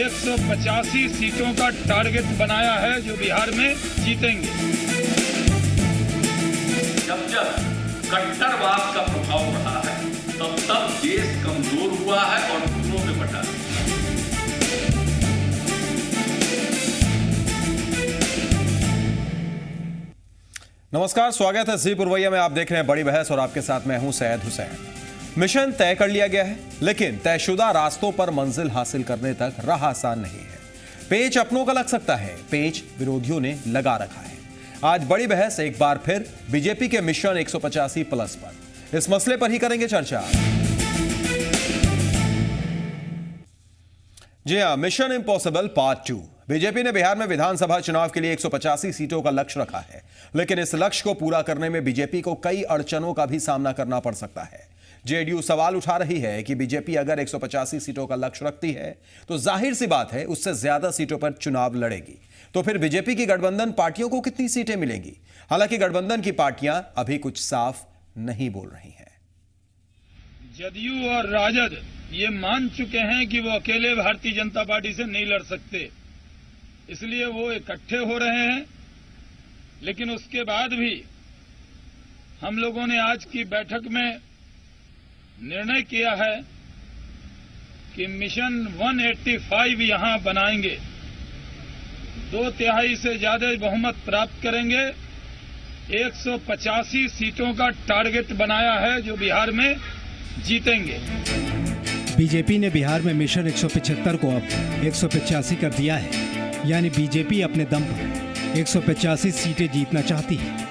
185 सीटों का टारगेट बनाया है जो बिहार में जीतेंगे। जब जब कट्टरवाद का प्रभाव बढ़ा है तब तब देश कमजोर हुआ है और घुटनों पे बटा है। नमस्कार, स्वागत है जी पुरवैया में। आप देख रहे हैं बड़ी बहस और आपके साथ मैं हूं सैयद हुसैन। मिशन तय कर लिया गया है, लेकिन तयशुदा रास्तों पर मंजिल हासिल करने तक राह आसान नहीं है। पेच अपनों का लग सकता है, पेच विरोधियों ने लगा रखा है। आज बड़ी बहस एक बार फिर बीजेपी के मिशन 185 प्लस पर, इस मसले पर ही करेंगे चर्चा। जी हां, मिशन इम्पॉसिबल पार्ट 2। बीजेपी ने बिहार में विधानसभा चुनाव के लिए 185 सीटों का लक्ष्य रखा है, लेकिन इस लक्ष्य को पूरा करने में बीजेपी को कई अड़चनों का भी सामना करना पड़ सकता है। जेडीयू सवाल उठा रही है कि बीजेपी अगर 185 सीटों का लक्ष्य रखती है तो जाहिर सी बात है उससे ज्यादा सीटों पर चुनाव लड़ेगी, तो फिर बीजेपी की गठबंधन पार्टियों को कितनी सीटें मिलेंगी। हालांकि गठबंधन की पार्टियां अभी कुछ साफ नहीं बोल रही हैं। जदयू और राजद ये मान चुके हैं कि वो अकेले भारतीय जनता पार्टी से नहीं लड़ सकते, इसलिए वो इकट्ठे हो रहे हैं। लेकिन उसके बाद भी हम लोगों ने आज की बैठक में निर्णय किया है कि मिशन 185 यहां बनाएंगे, 2/3 से ज्यादा बहुमत प्राप्त करेंगे। 185 सीटों का टारगेट बनाया है जो बिहार में जीतेंगे। बीजेपी ने बिहार में मिशन 175 को अब 185 कर दिया है, यानी बीजेपी अपने दम पर 185 सीटें जीतना चाहती है।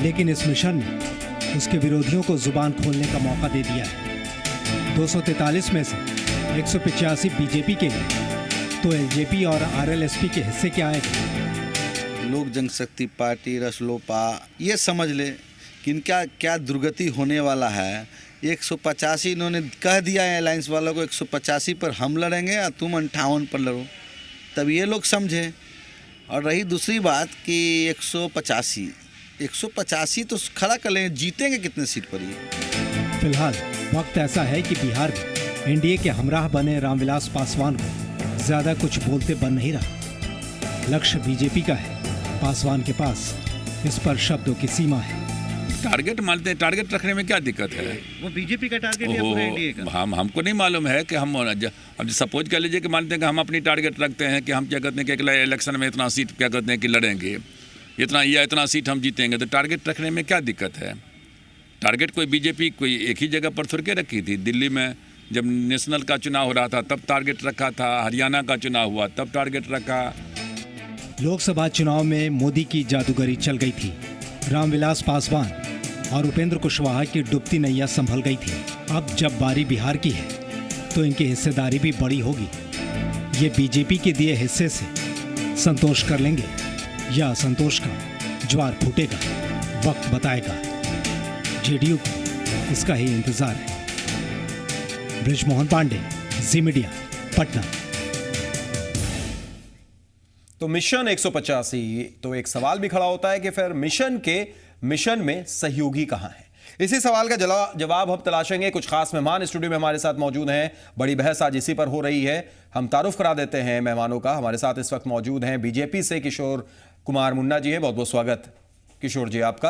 लेकिन इस मिशन ने उसके विरोधियों को जुबान खोलने का मौका दे दिया है। 243 में से 185 बीजेपी के लिए, तो एलजेपी और आरएलएसपी के हिस्से क्या आएगा? लोक जनशक्ति पार्टी, रसलोपा, ये समझ ले कि इनका क्या दुर्गति होने वाला है। 185 इन्होंने कह दिया है अलायंस वालों को, 185 पर हम लड़ेंगे और तुम 58 पर लड़ो, तब ये लोग समझे। और रही दूसरी बात कि 185 तो खड़ा कर लेंगे, जीतेंगे कितने सीट पर ये? फिलहाल वक्त ऐसा है कि बिहार में एनडीए के हमराह बने रामविलास पासवान को ज्यादा कुछ बोलते बन नहीं रहा। लक्ष्य बीजेपी का है, पासवान के पास इस पर शब्दों की सीमा है। टारगेट मानते हैं, टारगेट रखने में क्या दिक्कत है? वो बीजेपी का टारगेट है पूरे एनडीए का। हमको नहीं मालूम है कि हम अब सपोज कर लीजिए कि मानते हैं कि हम अपनी टारगेट रखते हैं कि हम क्या कहते हैं कि अगला इलेक्शन में इतना सीट क्या कहते हैं कि लड़ेंगे, इतना सीट हम जीतेंगे, तो टारगेट रखने में क्या दिक्कत है? टारगेट कोई बीजेपी कोई एक ही जगह पर थोड़ के रखी थी। दिल्ली में जब नेशनल का चुनाव हो रहा था तब टारगेट रखा था, हरियाणा का चुनाव हुआ तब टारगेट रखा। लोकसभा चुनाव में मोदी की जादूगरी चल गई थी। रामविलास पासवान और उपेंद्र कुशवाहा की डूबती नैया संभल गई थी। अब जब बारी बिहार की है तो इनकी हिस्सेदारी भी बड़ी होगी। ये बीजेपी के दिए हिस्से से संतोष कर लेंगे या असंतोष का ज्वार फूटेगा, वक्त बताएगा। जेडीयू को इसका ही इंतजार है। ब्रिजमोहन पांडे, जी मीडिया, पटना। तो मिशन 185, तो एक सवाल भी खड़ा होता है कि फिर मिशन में सहयोगी कहां है? इसी सवाल का जवाब हम तलाशेंगे। कुछ खास मेहमान स्टूडियो में हमारे साथ मौजूद हैं। बड़ी बहस आज इसी पर हो रही है। हम तारुफ करा देते हैं मेहमानों का। हमारे साथ इस वक्त मौजूद हैं बीजेपी से किशोर कुमार मुन्ना जी हैं, बहुत बहुत स्वागत किशोर जी आपका।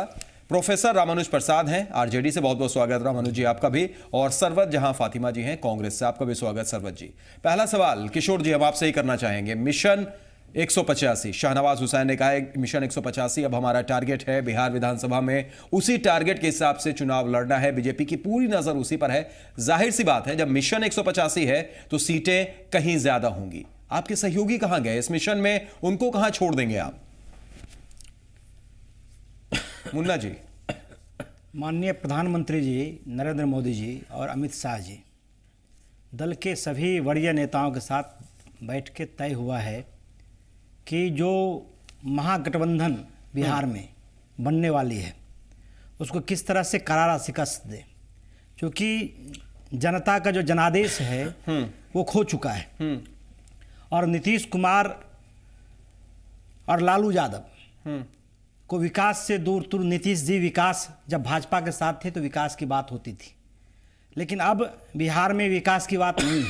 प्रोफेसर रामानुज प्रसाद हैं आरजेडी से, बहुत बहुत स्वागत रामानुज जी आपका भी। और सरवत जहां फातिमा जी हैं कांग्रेस से, आपका भी स्वागत सरवत जी। पहला सवाल किशोर जी हम आपसे ही करना चाहेंगे। मिशन 185, शाहनवाज हुसैन ने कहा है मिशन 185 अब हमारा टारगेट है, बिहार विधानसभा में उसी टारगेट के हिसाब से चुनाव लड़ना है, बीजेपी की पूरी नजर उसी पर है। जाहिर सी बात है जब मिशन 185 है तो सीटें कहीं ज्यादा होंगी। आपके सहयोगी कहां गए इस मिशन में? उनको कहां छोड़ देंगे आप? मुन्ना जी। माननीय प्रधानमंत्री जी नरेंद्र मोदी जी और अमित शाह जी, दल के सभी वरीय नेताओं के साथ बैठ के तय हुआ है कि जो महागठबंधन बिहार में बनने वाली है उसको किस तरह से करारा शिकस्त दे, क्योंकि जनता का जो जनादेश है वो खो चुका है। और नीतीश कुमार और लालू यादव को विकास से दूर नीतीश जी विकास, जब भाजपा के साथ थे तो विकास की बात होती थी, लेकिन अब बिहार में विकास की बात नहीं है।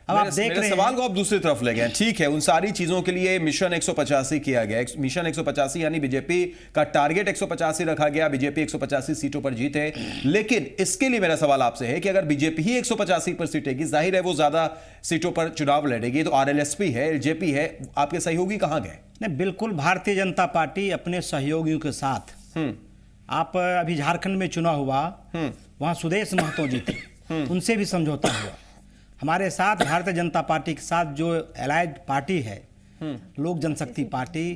अब आप देख मेरे रहे सवाल हैं को आप दूसरी तरफ ले गए। ठीक है, उन सारी चीजों के लिए मिशन 185 किया गया। मिशन 185 यानी बीजेपी का टारगेट 185 रखा गया, बीजेपी 185 सीटों पर जीते। लेकिन इसके लिए मेरा सवाल आपसे है कि अगर बीजेपी ही 185 पर सीटेगी, जाहिर है वो ज्यादा सीटों पर चुनाव लड़ेगी, तो आरएलएसपी है, एलजेपी है, आपके सहयोगी कहां गए? नहीं, बिल्कुल भारतीय जनता पार्टी अपने सहयोगियों के साथ, आप अभी झारखंड में चुनाव हुआ, वहां सुदेश महतो जीते, उनसे भी समझौता हुआ। हमारे साथ भारतीय जनता पार्टी के साथ जो एलाइड पार्टी है, लोक जनशक्ति पार्टी,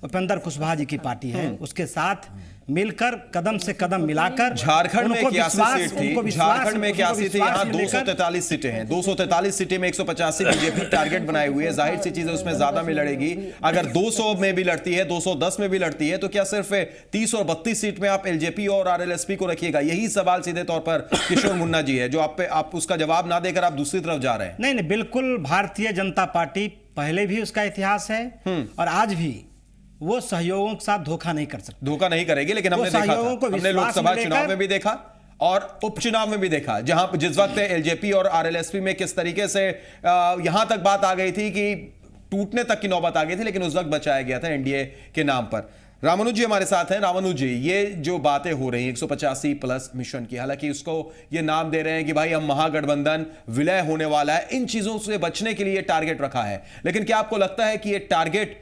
उपेंद्र कुशवाहा जी की पार्टी है, उसके साथ मिलकर कदम से कदम मिलाकर झारखंड में 81 सीट थी, झारखंड में 81 थी, यहाँ उनको 243 सीटें हैं। 243 सीटें में 185 बीजेपी टारगेट बनाए हुए है। जाहिर सी चीज है उसमें ज्यादा में लड़ेगी। अगर 200 में भी लड़ती है, 210 में भी लड़ती है, तो क्या सिर्फ 30 और 32 सीट में आप एलजेपी और आरएलएसपी को रखिएगा? यही सवाल सीधे तौर पर किशोर मुन्ना जी है, जो आप उसका जवाब ना देकर आप दूसरी तरफ जा रहे हैं। नहीं, बिल्कुल भारतीय जनता पार्टी पहले भी उसका इतिहास है और आज भी वो सहयोगों के साथ धोखा नहीं कर सकती, धोखा नहीं करेगी। लेकिन हमने देखा था, हमने लोकसभा चुनाव में भी देखा और उपचुनाव में भी देखा, जहां जिस वक्त एलजेपी और आरएलएसपी में किस तरीके से यहां तक बात आ गई थी कि टूटने तक की नौबत आ गई थी, लेकिन उस वक्त बचाया गया था एनडीए के नाम पर। रामानुज जी हमारे साथ हैं। रामानुज जी, ये जो बातें हो रही हैं 185 प्लस मिशन की, हालांकि उसको ये नाम दे रहे हैं कि भाई हम महागठबंधन विलय होने वाला है, इन चीजों से बचने के लिए टारगेट रखा है, लेकिन क्या आपको लगता है कि ये टारगेट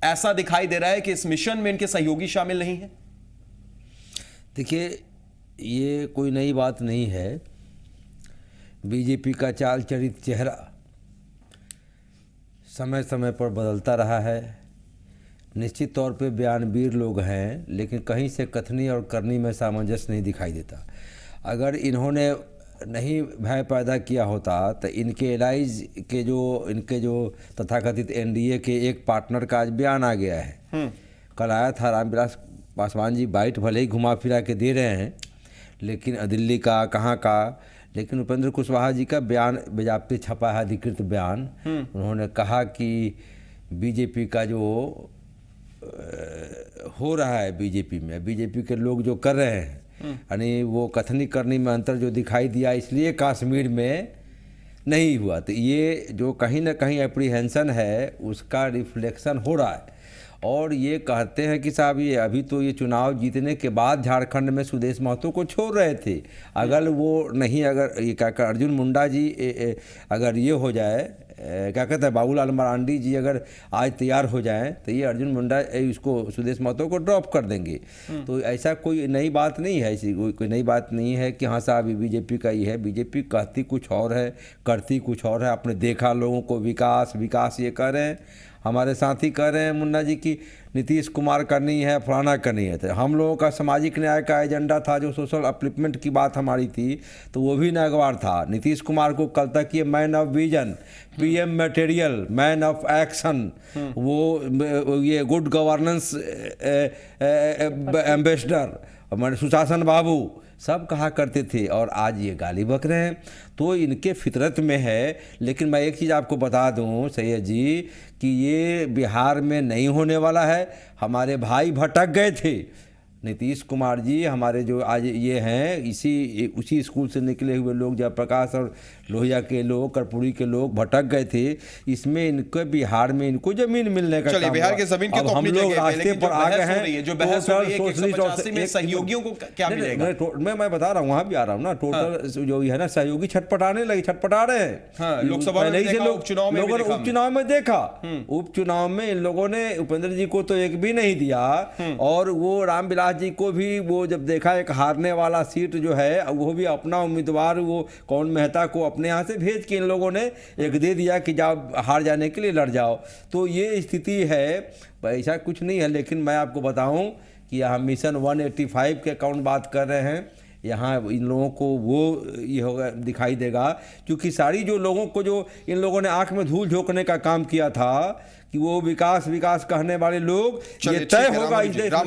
ऐसा दिखाई दे रहा है कि इस मिशन में इनके सहयोगी शामिल नहीं है? देखिए, ये कोई नई बात नहीं है। बीजेपी का चाल चरित चेहरा समय समय पर बदलता रहा है। निश्चित तौर पे बयानवीर लोग हैं, लेकिन कहीं से कथनी और करनी में सामंजस्य नहीं दिखाई देता। अगर इन्होंने नहीं भय पैदा किया होता तो इनके एलाइज के इनके जो तथाकथित एनडीए के एक पार्टनर का आज बयान आ गया है। कल आया था रामविलास पासवान जी, बाइट भले ही घुमा फिरा के दे रहे हैं, लेकिन दिल्ली का कहाँ का, लेकिन उपेंद्र कुशवाहा जी का बयान बेजाप्ते छपा है, अधिकृत बयान। उन्होंने कहा कि बीजेपी का जो हो रहा है बीजेपी में, बीजेपी के लोग जो कर रहे हैं, यानी वो कथनी करनी में अंतर जो दिखाई दिया, इसलिए कश्मीर में नहीं हुआ। तो ये जो कहीं ना कहीं एप्रीहेंशन है उसका रिफ्लेक्शन हो रहा है। और ये कहते हैं कि साहब ये अभी तो ये चुनाव जीतने के बाद झारखंड में सुदेश महतो को छोड़ रहे थे। अगर वो नहीं, अगर ये क्या कर अर्जुन मुंडा जी अगर ये हो जाए, क्या कहते हैं, बाबूलाल मरांडी जी अगर आज तैयार हो जाएं तो ये अर्जुन मुंडा इसको सुदेश महतो को ड्रॉप कर देंगे। तो ऐसा कोई नई बात नहीं है, ऐसी कोई नई बात नहीं है कि हाँ साहब बीजेपी का ही है। बीजेपी कहती कुछ और है, करती कुछ और है। आपने देखा लोगों को विकास विकास ये कर रहे हैं, हमारे साथी कह रहे हैं मुन्ना जी की नीतीश कुमार करनी है, फलाना करनी है। तो हम लोगों का सामाजिक न्याय का एजेंडा था, जो सोशल अपलिफ्टमेंट की बात हमारी थी, तो वो भी नागवार था। नीतीश कुमार को कल तक ये man of vision, PM material, man of action, वो ये गुड गवर्नेंस एम्बेसडर, हमारे सुशासन बाबू सब कहा करते थे, और आज ये गाली बक रहे हैं। तो इनके फितरत में है। लेकिन मैं एक चीज़ आपको बता दूं सैयद जी कि ये बिहार में नहीं होने वाला है। हमारे भाई भटक गए थे, नीतीश कुमार जी हमारे जो आज ये हैं, उसी स्कूल से निकले हुए लोग, जयप्रकाश और लोहिया के लोग, कर्पूरी के लोग भटक गए थे। इसमें इनको बिहार में इनको जमीन मिलने का, चलिए बिहार के जमीन के तो हम लोग रास्ते पर आ गए हैं। जो बहस हो रही है 185 में सहयोगियों को क्या मिलेगा? मैं बता रहा हूँ, वहाँ भी आ रहा हूँ ना। टोटल जो है ना, सहयोगी छटपटाने लगे, छटपटा रहे हैं। लोकसभा में उपचुनाव में देखा, उपचुनाव में इन लोगों ने उपेंद्र जी को तो एक भी नहीं दिया, और वो रामविलास जी को भी वो जब देखा एक हारने वाला सीट जो है, वो भी अपना उम्मीदवार वो कौन मेहता को अपने यहाँ से भेज के इन लोगों ने एक दे दिया कि जाओ हार जाने के लिए लड़ जाओ। तो ये स्थिति है, ऐसा कुछ नहीं है। लेकिन मैं आपको बताऊं कि यहाँ मिशन 185 के अकाउंट बात कर रहे हैं, यहाँ इन लोगों को वो ये होगा दिखाई देगा, क्योंकि सारी जो लोगों को जो इन लोगों ने आंख में धूल झोंकने का काम किया था कि वो विकास विकास कहने वाले लोग, ये तय होगा इस देश में,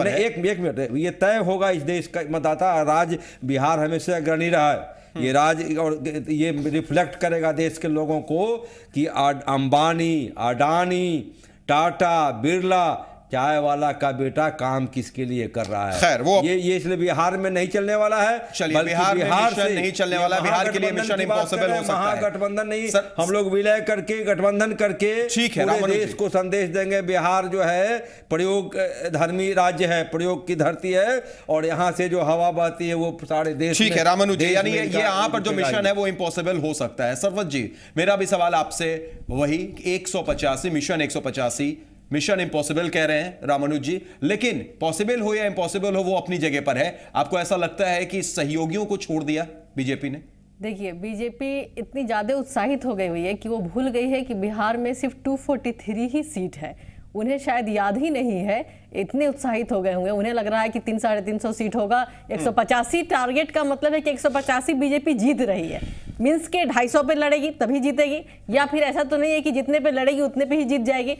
एक मिनट, ये तय होगा इस देश का मतदाता। राज बिहार हमेशा अग्रणी रहा है, ये राज, और ये रिफ्लेक्ट करेगा देश के लोगों को कि अंबानी, अडानी, टाटा, बिरला चाय वाला का बेटा काम किसके लिए कर रहा है। खैर, वो ये इसलिए बिहार में नहीं चलने वाला है। चलिए, बिहार में मिशन नहीं चलने वाला, बिहार के लिए मिशन इम्पॉसिबल हो सकता है। महागठबंधन नहीं, हम लोग विलय करके गठबंधन करके ठीक है, पूरे देश को संदेश देंगे बिहार जो है प्रयोग धर्मी राज्य है, प्रयोग की धरती है, और यहाँ से जो हवा बहती है वो सारे देश। ठीक है रामानुज जी, यानी ये यहाँ पर जो मिशन है वो इम्पॉसिबल हो सकता है। सरवत जी, मेरा भी सवाल आपसे वही 185 मिशन 185 मिशन इम्पॉसिबल कह रहे हैं रामानुज जी, लेकिन पॉसिबल हो या इम्पॉसिबल हो वो अपनी जगह पर है। आपको ऐसा लगता है कि सहयोगियों को छोड़ दिया बीजेपी ने? देखिए, बीजेपी इतनी ज्यादा उत्साहित हो गई हुई है कि वो भूल गई है कि बिहार में सिर्फ 243 ही सीट है। उन्हें शायद याद ही नहीं है, इतने उत्साहित हो गए होंगे। उन्हें लग रहा है कि 300-350 सीट होगा। 185 टारगेट का मतलब है कि 185 बीजेपी जीत रही है। मीन्स के 250 पे लड़ेगी तभी जीतेगी, या फिर ऐसा तो नहीं है कि जितने पे लड़ेगी उतने पे ही जीत जाएगी।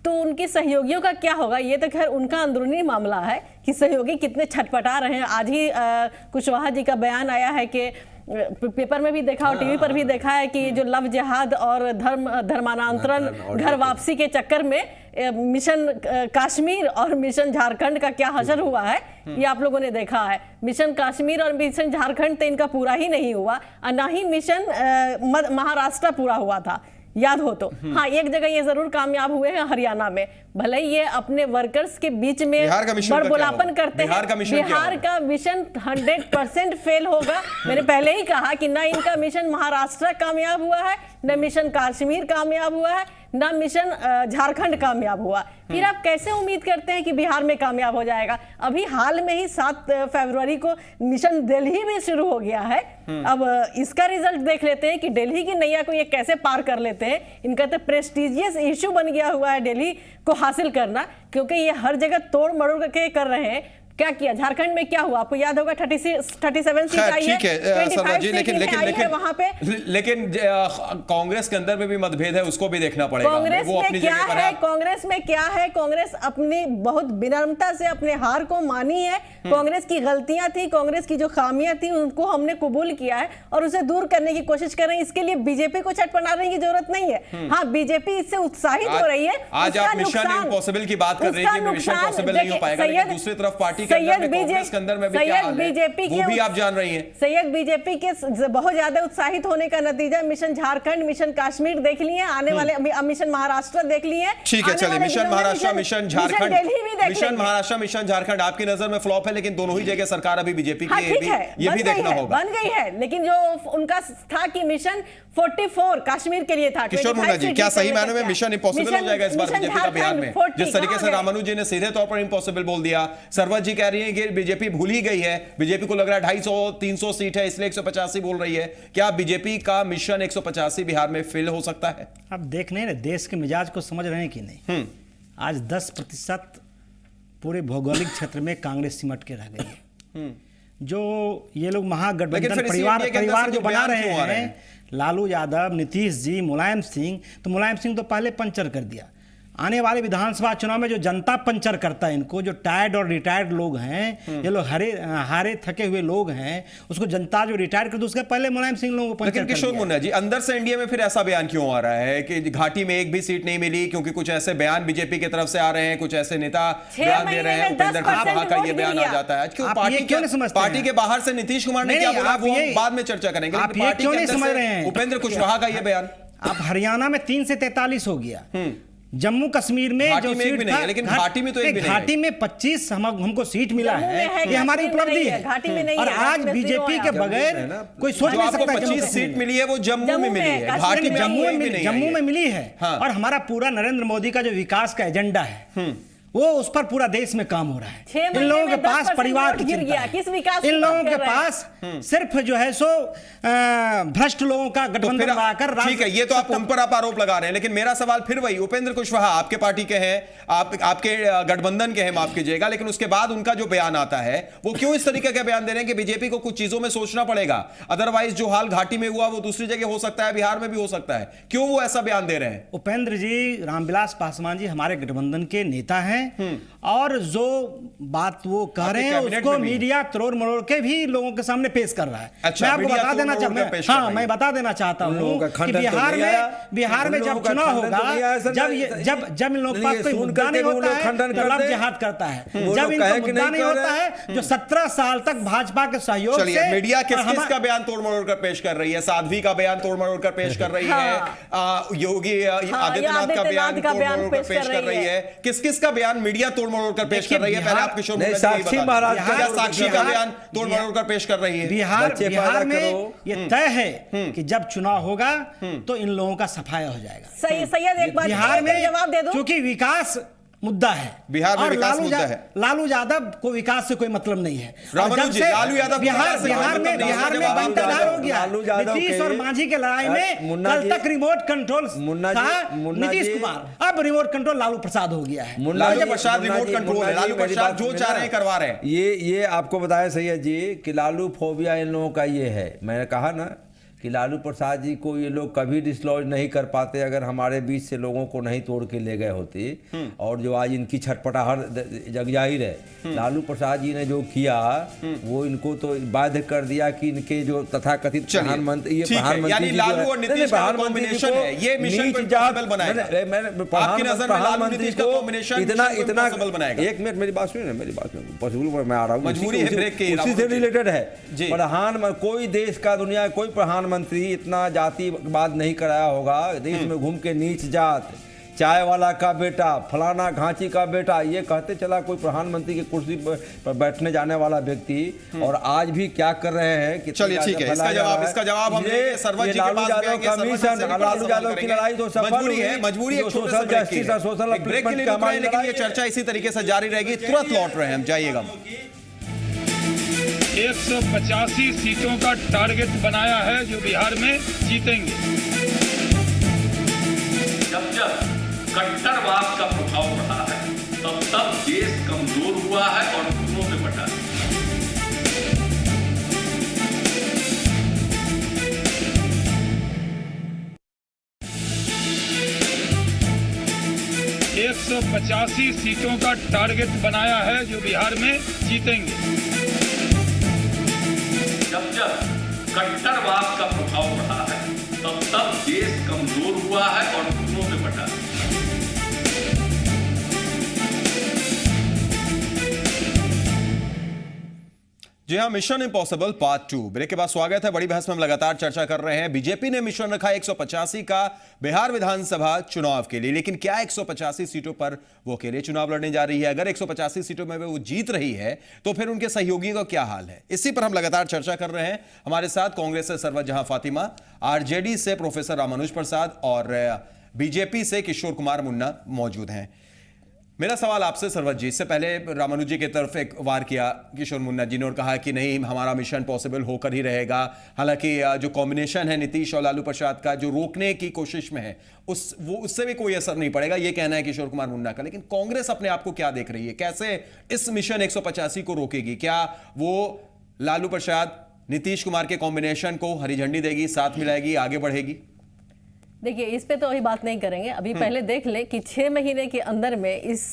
तो उनके सहयोगियों का क्या होगा, ये तो खैर उनका अंदरूनी मामला है कि सहयोगी कितने छटपटा रहे हैं। आज ही कुशवाहा जी का बयान आया है कि पेपर में भी देखा और टीवी पर भी देखा है कि जो लव जिहाद और धर्मांतरण घर वापसी के चक्कर में मिशन कश्मीर और मिशन झारखंड का क्या हशर हुआ है, ये आप लोगों ने देखा है। मिशन कश्मीर और मिशन झारखंड तो इनका पूरा ही नहीं हुआ, और ना ही मिशन महाराष्ट्र पूरा हुआ था, याद हो तो। हाँ, एक जगह ये जरूर कामयाब हुए हैं, हरियाणा में। भले ये अपने वर्कर्स के बीच में बड़बोलापन करते हैं। बिहार का मिशन 100% फेल होगा। मैंने पहले ही कहा कि ना इनका मिशन महाराष्ट्र कामयाब हुआ है, न मिशन कश्मीर कामयाब हुआ है, ना मिशन झारखंड कामयाब हुआ। फिर आप कैसे उम्मीद करते हैं कि बिहार में कामयाब हो जाएगा? अभी हाल में ही 7 फरवरी को मिशन दिल्ली भी शुरू हो गया है। अब इसका रिजल्ट देख लेते हैं कि दिल्ली की नैया को ये कैसे पार कर लेते हैं। इनका तो प्रेस्टिजियस इश्यू बन गया हुआ है दिल्ली को हासिल करना, क्योंकि ये हर जगह तोड़ मरोड़ के कर रहे हैं। क्या किया झारखंड में, क्या हुआ आपको याद होगा? 37 सीट आई है, 25 लेकिन वहां पे। लेकिन कांग्रेस के अंदर में भी मतभेद है, उसको भी देखना पड़ेगा। कांग्रेस में क्या है, कांग्रेस में क्या है? कांग्रेस अपनी बहुत विनम्रता से अपने हार को मानी है। कांग्रेस की गलतियां थी, कांग्रेस की जो खामियां थी उनको हमने कबूल किया है और उसे दूर करने की कोशिश कर रहे हैं। इसके लिए बीजेपी को छटपटाने की जरूरत नहीं है। हाँ, बीजेपी इससे उत्साहित हो रही है। आज आप मिशन इम्पॉसिबल की बात कर रहे हैं कि मिशन पॉसिबल नहीं हो पाएगा, लेकिन दूसरी तरफ पार्टी कांग्रेस के अंदर में भी क्या हाल है, वो भी आप जान रही हैं। सैयद बीजेपी के बहुत ज्यादा उत्साहित होने का नतीजा मिशन झारखंड, मिशन कश्मीर देख लिए, आने वाले मिशन महाराष्ट्र देख लिए। ठीक है, चलिए, mission Maharashtra, mission Jharkhand, mission Maharashtra, mission Jharkhand आपकी नजर में फ्लॉप है, लेकिन दोनों ही जगह सरकार अभी बीजेपी की ये भी देखना होगा। बन गई है, लेकिन जो उनका था कि मिशन 44 कश्मीर के लिए था। किशोर मुंडा जी, क्या सही मायने में मिशन इम्पॉसिबल हो जाएगा इस बार बीजेपी का बिहार में? जिस तरीके से रामानुज जी ने सीधे तौर पर इम्पॉसिबल बोल दिया, सरवत जी कह रही है कि बीजेपी भूल ही गई है, बीजेपी को लग रहा है 250-300 सीट है इसलिए 185 बोल रही है। क्या बीजेपी का मिशन 185 बिहार में फेल हो सकता है? अब देख नहीं रहे देश के मिजाज को समझ रहे हैं कि नहीं। आज 10% पूरे भौगोलिक क्षेत्र में कांग्रेस सिमट के रह गई है। जो ये लोग महागठबंधन परिवार जो बना रहे हैं, लालू यादव, नीतीश जी, मुलायम सिंह, तो मुलायम सिंह तो पहले पंचर कर दिया। आने वाले विधानसभा चुनाव में जो जनता पंचर करता है इनको, जो टायर्ड और रिटायर्ड लोग हैं, ये लोग हारे थके हुए लोग हैं, उसको जनता जो रिटायर्ड करती है उसके पहले मुलायम सिंह लोगों को पंचर कर दिया। लेकिन किशोर मुन्ना जी, अंदर से एनडीए में फिर ऐसा बयान क्यों आ रहा है कि घाटी में एक भी सीट नहीं मिली? क्योंकि कुछ ऐसे बयान बीजेपी की तरफ से आ रहे हैं, कुछ ऐसे नेता बयान दे रहे हैं, उपेंद्र कुशवाहा का ये बयान आ जाता है। क्यों पार्टी के बाहर से नीतीश कुमार ने क्या बोला वो बाद में चर्चा करेंगे, पार्टी के अंदर से उपेंद्र कुशवाहा का ये बयान। आप हरियाणा में 3 से 43 हो गया, जम्मू कश्मीर में जो सीट था, लेकिन घाटी में तो एक भी नहीं, घाटी में 25 हमको सीट मिला है, ये हमारी उपलब्धि है। और आज बीजेपी के बगैर कोई सोच नहीं सकता। 25 सीट मिली है वो जम्मू में मिली है, घाटी में जम्मू में मिली है। और हमारा पूरा नरेंद्र मोदी का जो विकास का एजेंडा है वो उस पर पूरा देश में काम हो रहा है। इन लोगों के पास परिवार की चिंता है, इन लोगों के पास सिर्फ जो है सो भ्रष्ट लोगों का गठबंधन बनाकर। ठीक है, ये तो आप उन पर आरोप लगा रहे हैं, लेकिन मेरा सवाल फिर वही, उपेंद्र कुशवाहा आपके पार्टी के हैं, आपके गठबंधन के हैं, माफ कीजिएगा, लेकिन उसके बाद उनका जो बयान आता है वो क्यों इस तरीके का बयान दे रहे हैं कि बीजेपी को कुछ चीजों में सोचना पड़ेगा, अदरवाइज जो हाल घाटी में हुआ वो दूसरी जगह हो सकता है, बिहार में भी हो सकता है। क्यों वो ऐसा बयान दे रहे हैं? उपेंद्र जी, रामविलास पासवान जी हमारे गठबंधन के नेता हैं हैं और जो बात वो कह रहे हैं कैबिनेट उसको में भी है। मीडिया तोड़ मरोड़ के भी लोगों के सामने पेश कर रहा है। अच्छा, मैं आपको मीडिया बता देना तोड़ मरोड़ के पेश कर रही है। मैं बता देना चाहता उन लोगों हूँ का कि खंडन तो नहीं आया। बिहार में उन लोगों जब का चुनाव खंडन तो नहीं आया, होगा, सर, जब इन लोगों के पास ये कोई सुन मुद्दा करके नहीं भी वो होता लोग है खंडन तो कर लव दे। जिहाद करता है। वो जब लोग इनका कहे कि मुद्दा नहीं नहीं कर होता रहे। है, जो 17 साल तक भाजपा के सहयोग चलिए, से मीडिया किस और किस का बयान तोड़ मरोड़ कर पेश कर रही है? साध्वी का बयान तोड़ मरोड़ कर पेश कर रही है, योगी आदित्यनाथ का बयान तोड़ मरोड़ कर पेश कर रही है। किस किस का बयान मीडिया तोड़ मरोड़ कर पेश कर रही है? पहले आप किशोर मुन्ना जी साक्षी बता दीजिए। महाराज क्या साक्षी का बयान तोड़ मरोड़ कर पेश कर रही है? बिहार में ये तय है कि जब चुनाव होगा तो इन लोगों का सफाया हो जाएगा। सही सैयद एक बात बिहार में जवाब दे दो। क्योंकि विकास मुद्दा है, बिहार में और विकास मुद्दा है। लालू यादव को विकास से कोई मतलब नहीं है। रामानुज जी, लालू यादव को बिहार से बिहार में मतलब बिहार में जवाब बंटाधार हो गया। लालू यादव नीतीश के- और मांझी के लड़ाई में मुन्ना कल जी- तक रिमोट कंट्रोल मुन्ना जी- था मुन्ना नीतीश जी- कुमार, अब रिमोट कंट्रोल लालू प्रसाद हो गया है। लालू प्रसाद रिमोट कंट्रोल है, लालू प्रसाद जो चाह रहे हैं करवा रहे हैं। ये आपको बताया सैयद जी कि लालू फोबिया इन लोगों का ये है। मैंने कहा ना कि लालू प्रसाद जी को ये लोग कभी डिसलॉज नहीं कर पाते अगर हमारे बीच से लोगों को नहीं तोड़ के ले गए होते। और जो आज इनकी छटपटाहट जग जाहिर है, लालू प्रसाद जी ने जो किया वो इनको तो बाध्य कर दिया कि इनके जो तथाकथित प्रधानमंत्री, ये प्रधानमंत्री यानी जी लालू जो है- और नीतीश नहीं, का प्रधानमंत्री जी कॉम्बिनेशन को है, ये मिशन नीच को जात impossible बनाएगा। आपकी नजर में लालू प्रधानमंत्री नीतीश का को कॉम्बिनेशन इतना मिशन को इतना impossible बनाएगा। एक मिनट मेरी बात सुनिए ना, मेरी बात सुनिए, पॉसिबल मैं आ रहा हूँ, मजबूरी है ब्रेक की, उसी राहुल से जी। रिलेटेड है। जी। कोई देश का दुनिया कोई प्रधानमंत्री इतना जातिवाद नहीं कराया होगा। देश में घूम के नीच जात, चाय वाला का बेटा, फलाना घांची का बेटा, ये कहते चला कोई प्रधानमंत्री की कुर्सी पर बैठने जाने वाला व्यक्ति। और आज भी क्या कर रहे हैं कि चलिए ठीक है, इसका जवाब हम लेंगे सरवत जी के पास भी आएंगे। कमीशन लालू यादव की लड़ाई तो सफल मजबूरी है, मजबूरी है, सोशल जस्टिस और सोशल ब्रेक के लिए रुक रहे हैं, लेकिन ये चर्चा इसी तरीके से जारी रहेगी। तुरंत लौट रहे हैं हम, जाइएगा। 185 सीटों का टारगेट बनाया है जो बिहार में जीतेंगे। जब जब कट्टरवाद का प्रभाव रहा है तब तब देश कमजोर हुआ है और घुटनों पे बटा है। एक 185 सीटों का टारगेट बनाया है जो बिहार में जीतेंगे। जब जब कट्टरवाद का प्रभाव रहा है तब तब देश कमजोर हुआ है और घुटनों पे बटा है। जी हाँ, मिशन इम्पॉसिबल पार्ट 2 ब्रेक के बाद स्वागत है। बड़ी बहस में हम लगातार चर्चा कर रहे हैं। बीजेपी ने मिशन रखा 185 का बिहार विधानसभा चुनाव के लिए, लेकिन क्या 185 सीटों पर वो अकेले चुनाव लड़ने जा रही है? अगर 185 सीटों में वो जीत रही है तो फिर उनके सहयोगियों का क्या हाल है? इसी पर हम लगातार चर्चा कर रहे हैं। हमारे साथ कांग्रेस से सरवत जहां फातिमा, आरजेडी से प्रोफेसर रामानुज प्रसाद और बीजेपी से किशोर कुमार मुन्ना मौजूद हैं। मेरा सवाल आपसे सरवत जी, इससे पहले रामानुज जी की तरफ एक वार किया किशोर मुन्ना जी ने और कहा कि नहीं, हमारा मिशन पॉसिबल होकर ही रहेगा। हालांकि जो कॉम्बिनेशन है नीतीश और लालू प्रसाद का, जो रोकने की कोशिश में है, उससे भी कोई असर नहीं पड़ेगा, ये कहना है किशोर कुमार मुन्ना का। लेकिन कांग्रेस अपने आप को क्या देख रही है? कैसे इस मिशन 185 को रोकेगी? क्या वो लालू प्रसाद नीतीश कुमार के कॉम्बिनेशन को हरी झंडी देगी, साथ मिलाएगी, आगे बढ़ेगी? देखिए, इस पे तो अभी बात नहीं करेंगे। अभी पहले देख ले कि 6 महीने के अंदर में इस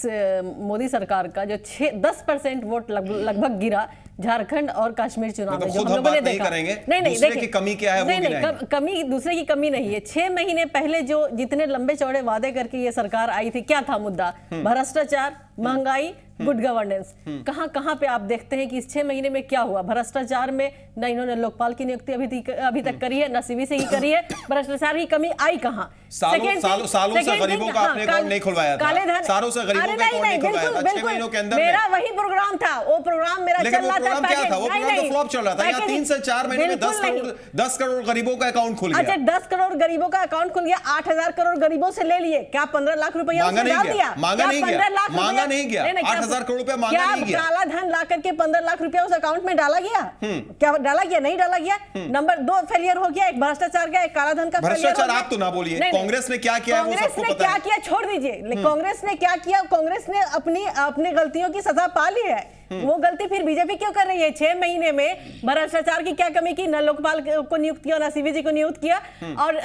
मोदी सरकार का जो 10% वोट लगभग गिरा झारखंड और कश्मीर चुनाव में, जो हम लोगों ने देखा। नहीं, दूसरे की कमी क्या है? नहीं, कमी दूसरे की कमी नहीं है। 6 महीने पहले जो जितने लंबे चौड़े वादे करके ये सरकार आई थी, क्या था मुद्दा? भ्रष्टाचार, महंगाई, गुड गवर्नेंस। कहां पे आप देखते हैं कि इस 6 महीने में क्या हुआ? भ्रष्टाचार में न इन्होंने लोकपाल की नियुक्ति अभी तक करी है, न सीवीसी की करी है। भ्रष्टाचार की कमी आई कहां? सालों से गरीबों का आपने अकाउंट नहीं खुलवाया था। सालों से गरीबों का अकाउंट नहीं खुलवाया था। 6 महीनों के अंदर मेरा वही प्रोग्राम था, वो प्रोग्राम मेरा चल रहा था। क्या था वो प्रोग्राम? तो फ्लॉप चल रहा था। यहाँ 3 से 4 महीने में 10 करोड़ गरीबों का अकाउंट खुल गया। अच्छा, 10 करोड़ गरीबों का अकाउंट खुल गया। 8,000 करोड़ गरीबों से ले लिए। क्या 15 लाख रुपया मांगा नहीं गया? मांगा नहीं गया? 8,000 करोड़ रुपया मांगा नहीं गया? काला धन ला करके 15 लाख रुपया उस अकाउंट में डाला गया? क्या डाला गया? नहीं डाला गया। नंबर 2 फेलियर हो गया, एक भ्रष्टाचार का, एक काला धन का। भ्रष्टाचार आप तो ना बोलिए, कांग्रेस ने क्या किया? कांग्रेस ने क्या किया छोड़ दीजिए। कांग्रेस ने क्या किया? कांग्रेस ने अपनी गलतियों की सजा पा ली है। वो गलती फिर बीजेपी क्यों कर रही है? 6 महीने में भ्रष्टाचार की क्या कमी की? न लोकपाल को नियुक्त किया, न सीवीजी को नियुक्त किया, और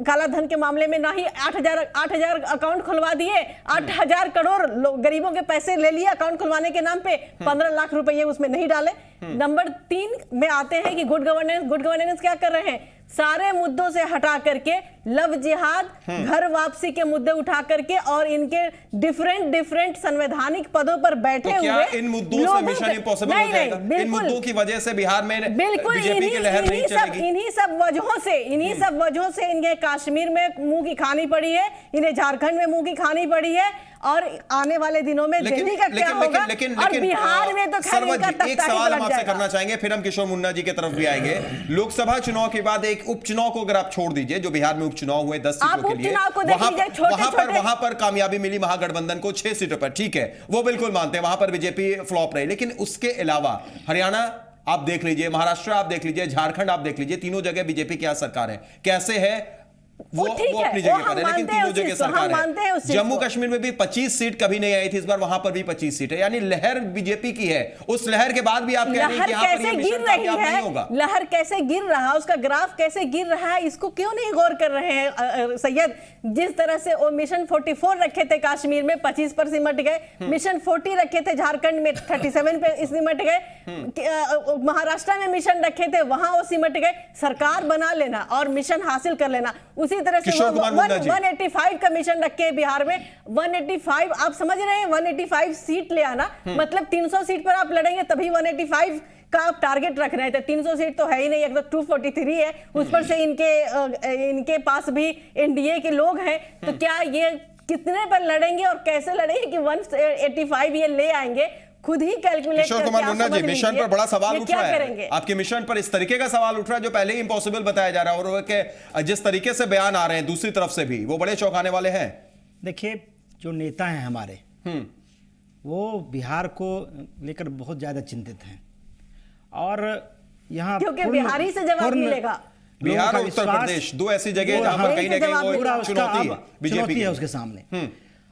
काला धन के मामले में ना ही 8,000 अकाउंट खुलवा दिए, 8,000 करोड़ गरीबों के पैसे ले लिए अकाउंट खुलवाने के नाम पे, 15 लाख रुपए उसमें नहीं डाले। नंबर 3 में आते हैं कि गुड गवर्नेंस क्या कर रहे हैं? सारे मुद्दों से हटा करके लव जिहाद, घर वापसी के मुद्दे उठा करके और इनके डिफरेंट संवैधानिक पदों पर बैठे तो हुए इन मुद्दों से मिशन इम्पॉसिबल हो जाएगा? इन मुद्दों की वजह से बिहार में बिल्कुल बीजेपी की लहर नहीं चलेगी? इन्हीं सब वजहों से इन्हें कश्मीर में मुंह की खानी पड़ी है, इन्हें झारखंड में मुंह की खानी पड़ी है, और आने वाले दिनों में दिल्ली का क्या होगा? और बिहार में तो खैर इनका तख्ता ही एक सवाल हम पलट आपसे जाएगा। करना चाहेंगे, फिर हम किशोर मुन्ना जी की तरफ भी आएंगे। लोकसभा चुनाव के बाद एक उपचुनाव को अगर आप छोड़ दीजिए, जो बिहार में उपचुनाव हुए 10 सीटों के लिए, वहां पर कामयाबी मिली महागठबंधन को 6 सीटों पर, ठीक है, वो बिल्कुल मानते हैं, वहां पर बीजेपी फ्लॉप रही। लेकिन उसके अलावा हरियाणा आप देख लीजिए, महाराष्ट्र आप देख लीजिए, झारखंड आप देख लीजिए, तीनों जगह बीजेपी की सरकार है। कैसे है वो अपनी जगह पर है, लेकिन तीनों जगह सरकार है। जम्मू कश्मीर में भी 25 सीट कभी नहीं आई थी, इस बार वहां पर भी 25 सीट है, यानी लहर बीजेपी की है। उस लहर के बाद भी आप कह रहे हैं कि यहां पर ये मिशन कामयाब नहीं होगा। लहर कैसे गिर रहा, उसका ग्राफ कैसे गिर रहा है, इसको क्यों नहीं गौर कर रहे हैं सैयद? जिस तरह से वो मिशन 44 रखे थे कश्मीर में, 25 पर सिमट गए, मिशन 40 रखे थे झारखंड में, 37 पे सिमट गए, महाराष्ट्र में मिशन रखे थे, वहां वो सिमट गए। सरकार बना लेना और मिशन हासिल कर लेना, उसी तरह से 185 का मिशन रखे बिहार में। 185 आप समझ रहे हैं, 185 सीट ले आना मतलब 300 सीट पर आप लड़ेंगे तभी 185 का आप टारगेट रख रहे थे। 300 सीट तो है ही नहीं, एक तो 243 है, उस पर से इनके पास भी एनडीए के लोग हैं, तो क्या ये कितने पर लड़ेंगे और कैसे लड़ेंगे कि 185 ये ले आएंगे? खुद ही कैलकुलेट किशोर कुमार मुन्ना जी, मिशन पर बड़ा सवाल उठ रहा है। आपके मिशन पर इस तरीके का सवाल उठ रहा है जो पहले ही इंपॉसिबल बताया जा रहा है, और जिस तरीके से बयान आ रहे हैं दूसरी तरफ से भी, वो बड़े चौंकाने वाले हैं। देखिए, जो नेता हैं हमारे, वो बिहार को लेकर बहुत ज्यादा चिंतित हैं, और यहाँ क्योंकि बिहार ही से जवाब मिलेगा। बिहार और उत्तर प्रदेश दो ऐसी जगह जहां पर कहीं ना कहीं वो चुनौती है बीजेपी है उसके सामने।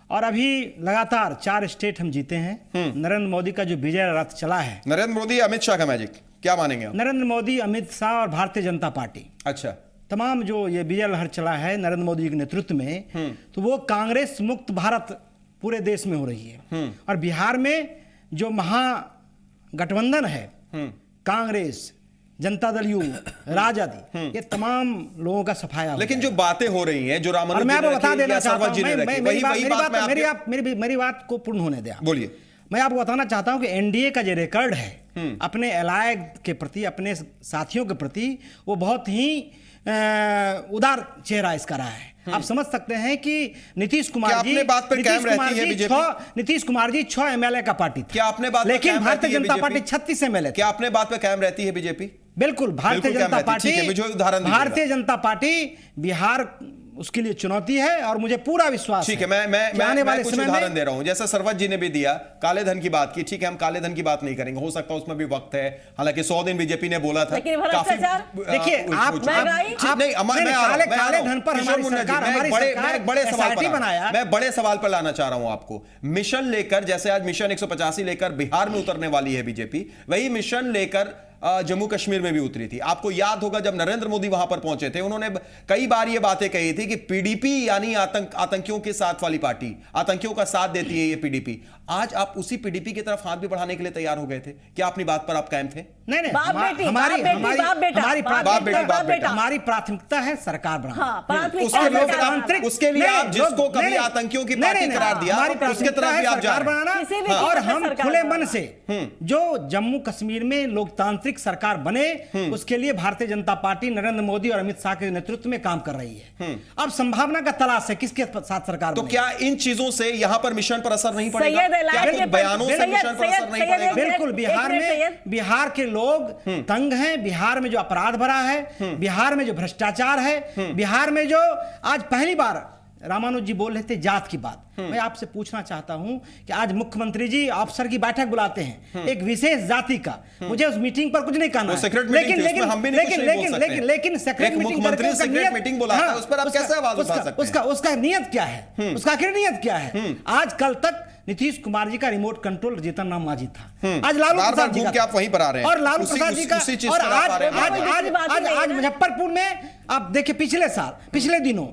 और अभी लगातार 4 स्टेट हम जीते हैं। नरेंद्र मोदी का जो विजय रथ चला है, नरेंद्र मोदी अमित शाह का मैजिक, क्या मानेंगे आप? नरेंद्र मोदी, अमित शाह और भारतीय जनता पार्टी, अच्छा, तमाम जो ये विजय लहर चला है नरेंद्र मोदी के नेतृत्व में, तो वो कांग्रेस मुक्त भारत पूरे देश में हो रही है। और बिहार में जो महागठबंधन है, कांग्रेस, जनता दल यू, राजद, ये तमाम लोगों का सफाया। लेकिन जो बातें हो रही हैं, जो रामानुज जी मैं आपको बता देना चाहता हूं, मेरी बात को पूर्ण होने दिया। बोलिए। मैं आपको बताना चाहता हूं कि एनडीए का जो रिकॉर्ड है अपने एलाय के प्रति, अपने साथियों के प्रति, वो बहुत ही उदार चेहरा इसका रहा है। आप समझ सकते हैं कि नीतीश कुमार जी, नीतीश कुमार जी 6 एमएलए का पार्टी थी, क्या आपने बात, लेकिन भारतीय जनता पार्टी 36 एमएलए। क्या अपने बात पे कायम रहती है बीजेपी? बिल्कुल, भारतीय जनता पार्टी, मुझे उदाहरण दीजिए। भारतीय जनता पार्टी बिहार उसके लिए चुनौती है, और मुझे पूरा विश्वास ठीक है। मैं कुछ उदाहरण दे रहा हूं, जैसा सरवत जी ने भी दिया, काले धन की बात की, ठीक है, हम काले धन की बात नहीं करेंगे, हो सकता है उसमें भी वक्त है, हालांकि 100 दिन बीजेपी ने बोला था। देखिए, आप काले धन पर हमारी सरकार, मैं बड़े सवाल पर लाना चाह रहा हूं आपको। मिशन लेकर, जैसे आज मिशन 185 लेकर बिहार में उतरने वाली है बीजेपी, वही मिशन लेकर जम्मू कश्मीर में भी उतरी थी। आपको याद होगा जब नरेंद्र मोदी वहां पर पहुंचे थे, उन्होंने कई बार ये बातें कही थी कि पीडीपी यानी आतंकियों के साथ वाली पार्टी, आतंकियों का साथ देती है ये पीडीपी। आज आप उसी पीडीपी की तरफ हाथ भी बढ़ाने के लिए तैयार हो गए थे, क्या अपनी बात पर आप कायम थे? नहीं, हमारी प्राथमिकता है सरकार बनाना। उसके लिए आप जिसको कभी आतंकियों की पार्टी करार दिया, उसके तरफ भी आप जा रहे हैं। और हम खुले मन से जो जम्मू कश्मीर में लोकतांत्रिक सरकार बने, उसके लिए भारतीय जनता पार्टी नरेंद्र मोदी और अमित शाह के नेतृत्व में काम कर रही है। अब संभावना का तलाश है किसके साथ सरकार तो क्या इन चीजों से यहां पर मिशन पर असर नहीं पड़ेगा? बयानों से मिशन पर असर नहीं पड़ेगा? बिल्कुल, बिहार के लोग तंग हैं, बिहार में जो अपराध भरा है, बिहार में जो भ्रष्टाचार है, बिहार में जो आज पहली बार रामानुज जी बोल रहे थे जात की बात, मैं आपसे पूछना चाहता हूं कि आज मुख्यमंत्री जी अफसर की बैठक बुलाते हैं एक विशेष जाति का, मुझे उस मीटिंग पर कुछ नहीं करना है, लेकिन सेक्रेट मीटिंग बुलाता है, उस पर आप कैसे आवाज उठा सकते हैं? उसका नियत क्या है? उसका आखिर नियत क्या है? आज कल तक नीतीश कुमार जी का रिमोट कंट्रोल जीतन राम मांझी था। आज लालू प्रसाद जी का आप वहीं पर आ रहे हैं और लालू प्रसाद जी का, और आज मुजफ्फरपुर में आप देखिए पिछले दिनों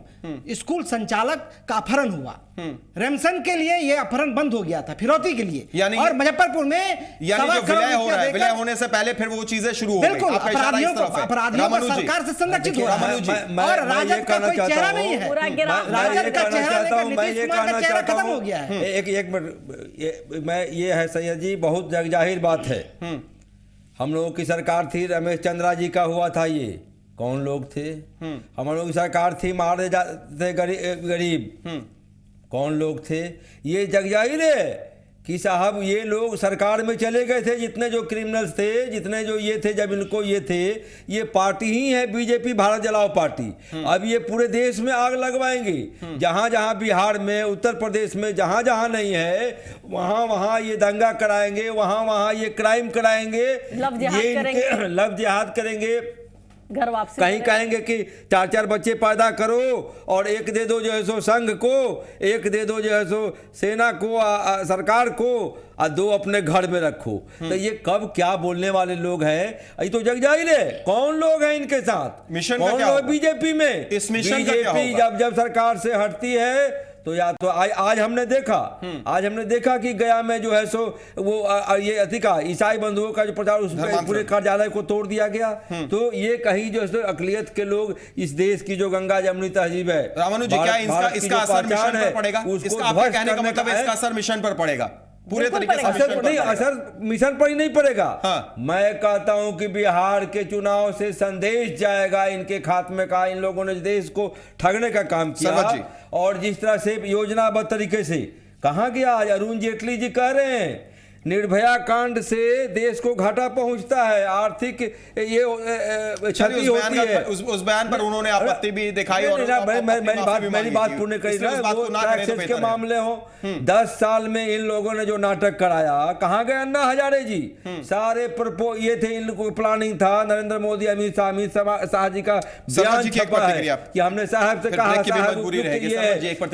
स्कूल संचालक का अपहरण हुआ। रेमसन के लिए ये अपहरण बंद हो गया था, फिरौती के लिए, और मुजफ्फरपुर में विलय होने से पहले फिर वो चीजें शुरू हो गई। बिल्कुल, अपराधियों को सरकार से संरक्षित हो रहा है और राजद का कोई चेहरा नहीं है। राजद का चेहरा नीतीश कुमार का चेहरा खत्म हो गया है। एक मिनट, मैं ये है सैयद जी, बहुत जगजाहिर बात है। हम लोगों की सरकार थी, रमेश चंद्रा जी का हुआ था, ये कौन लोग थे? हम लोगों की सरकार थी, मारे जाते गरीब, कौन लोग थे? ये जगजाहिर है कि साहब ये लोग सरकार में चले गए थे, जितने जो क्रिमिनल्स थे, जितने जो ये थे, जब इनको ये थे, ये पार्टी ही है बीजेपी, भारत जलाओ पार्टी। अब ये पूरे देश में आग लगवाएंगे, जहां जहां बिहार में, उत्तर प्रदेश में, जहां जहां नहीं है वहां वहां ये दंगा कराएंगे, वहां वहां ये क्राइम कराएंगे, ये लव जिहाद करेंगे, घर वापसी कहीं कहेंगे कि 4-4 बच्चे पैदा करो और एक दे दो जो है सो संघ को, एक दे दो जो है सो सेना को, सरकार को, और 2 अपने घर में रखो। तो ये कब क्या बोलने वाले लोग हैं? ये तो जगजाहिर है कौन लोग हैं इनके साथ। मिशन कौन लोग बीजेपी में? इस मिशन बीजेपी जब सरकार से हटती है तो या तो आज हमने देखा कि गया में जो है सो वो ये अधिका ईसाई बंधुओं का जो प्रचार, उस पूरे कार्यालय को तोड़ दिया गया। तो ये कहीं जो है अकलियत के लोग, इस देश की जो गंगा जमुनी तहजीब है, रामानुज जी, क्या इसका असर मिशन पर पड़ेगा? इसका आपके कहने का मतलब इसका असर मिशन पर पड़ेगा पूरे तरीके से? असर मिशन पर ही नहीं पड़ेगा। हाँ। मैं कहता हूं कि बिहार के चुनाव से संदेश जाएगा इनके खात्मे का। इन लोगों ने देश को ठगने का काम किया और जिस तरह से योजनाबद्ध तरीके से, कहां गया आज अरुण जेटली जी कह रहे हैं, निर्भया कांड से देश को घाटा पहुंचता है, आर्थिक ये क्षति होती है। उस बयान पर उन्होंने आपत्ति भी दिखाई और मेरी बात पूर्ण करी ना, वो टैक्सेस के मामले हो। 10 साल में इन लोगों ने जो नाटक कराया, कहाँ गए अन्ना हजारे जी? सारे ये थे, इनको प्लानिंग था। नरेंद्र मोदी, अमित शाह जी का बयान छपा है कि हमने साहब से कहा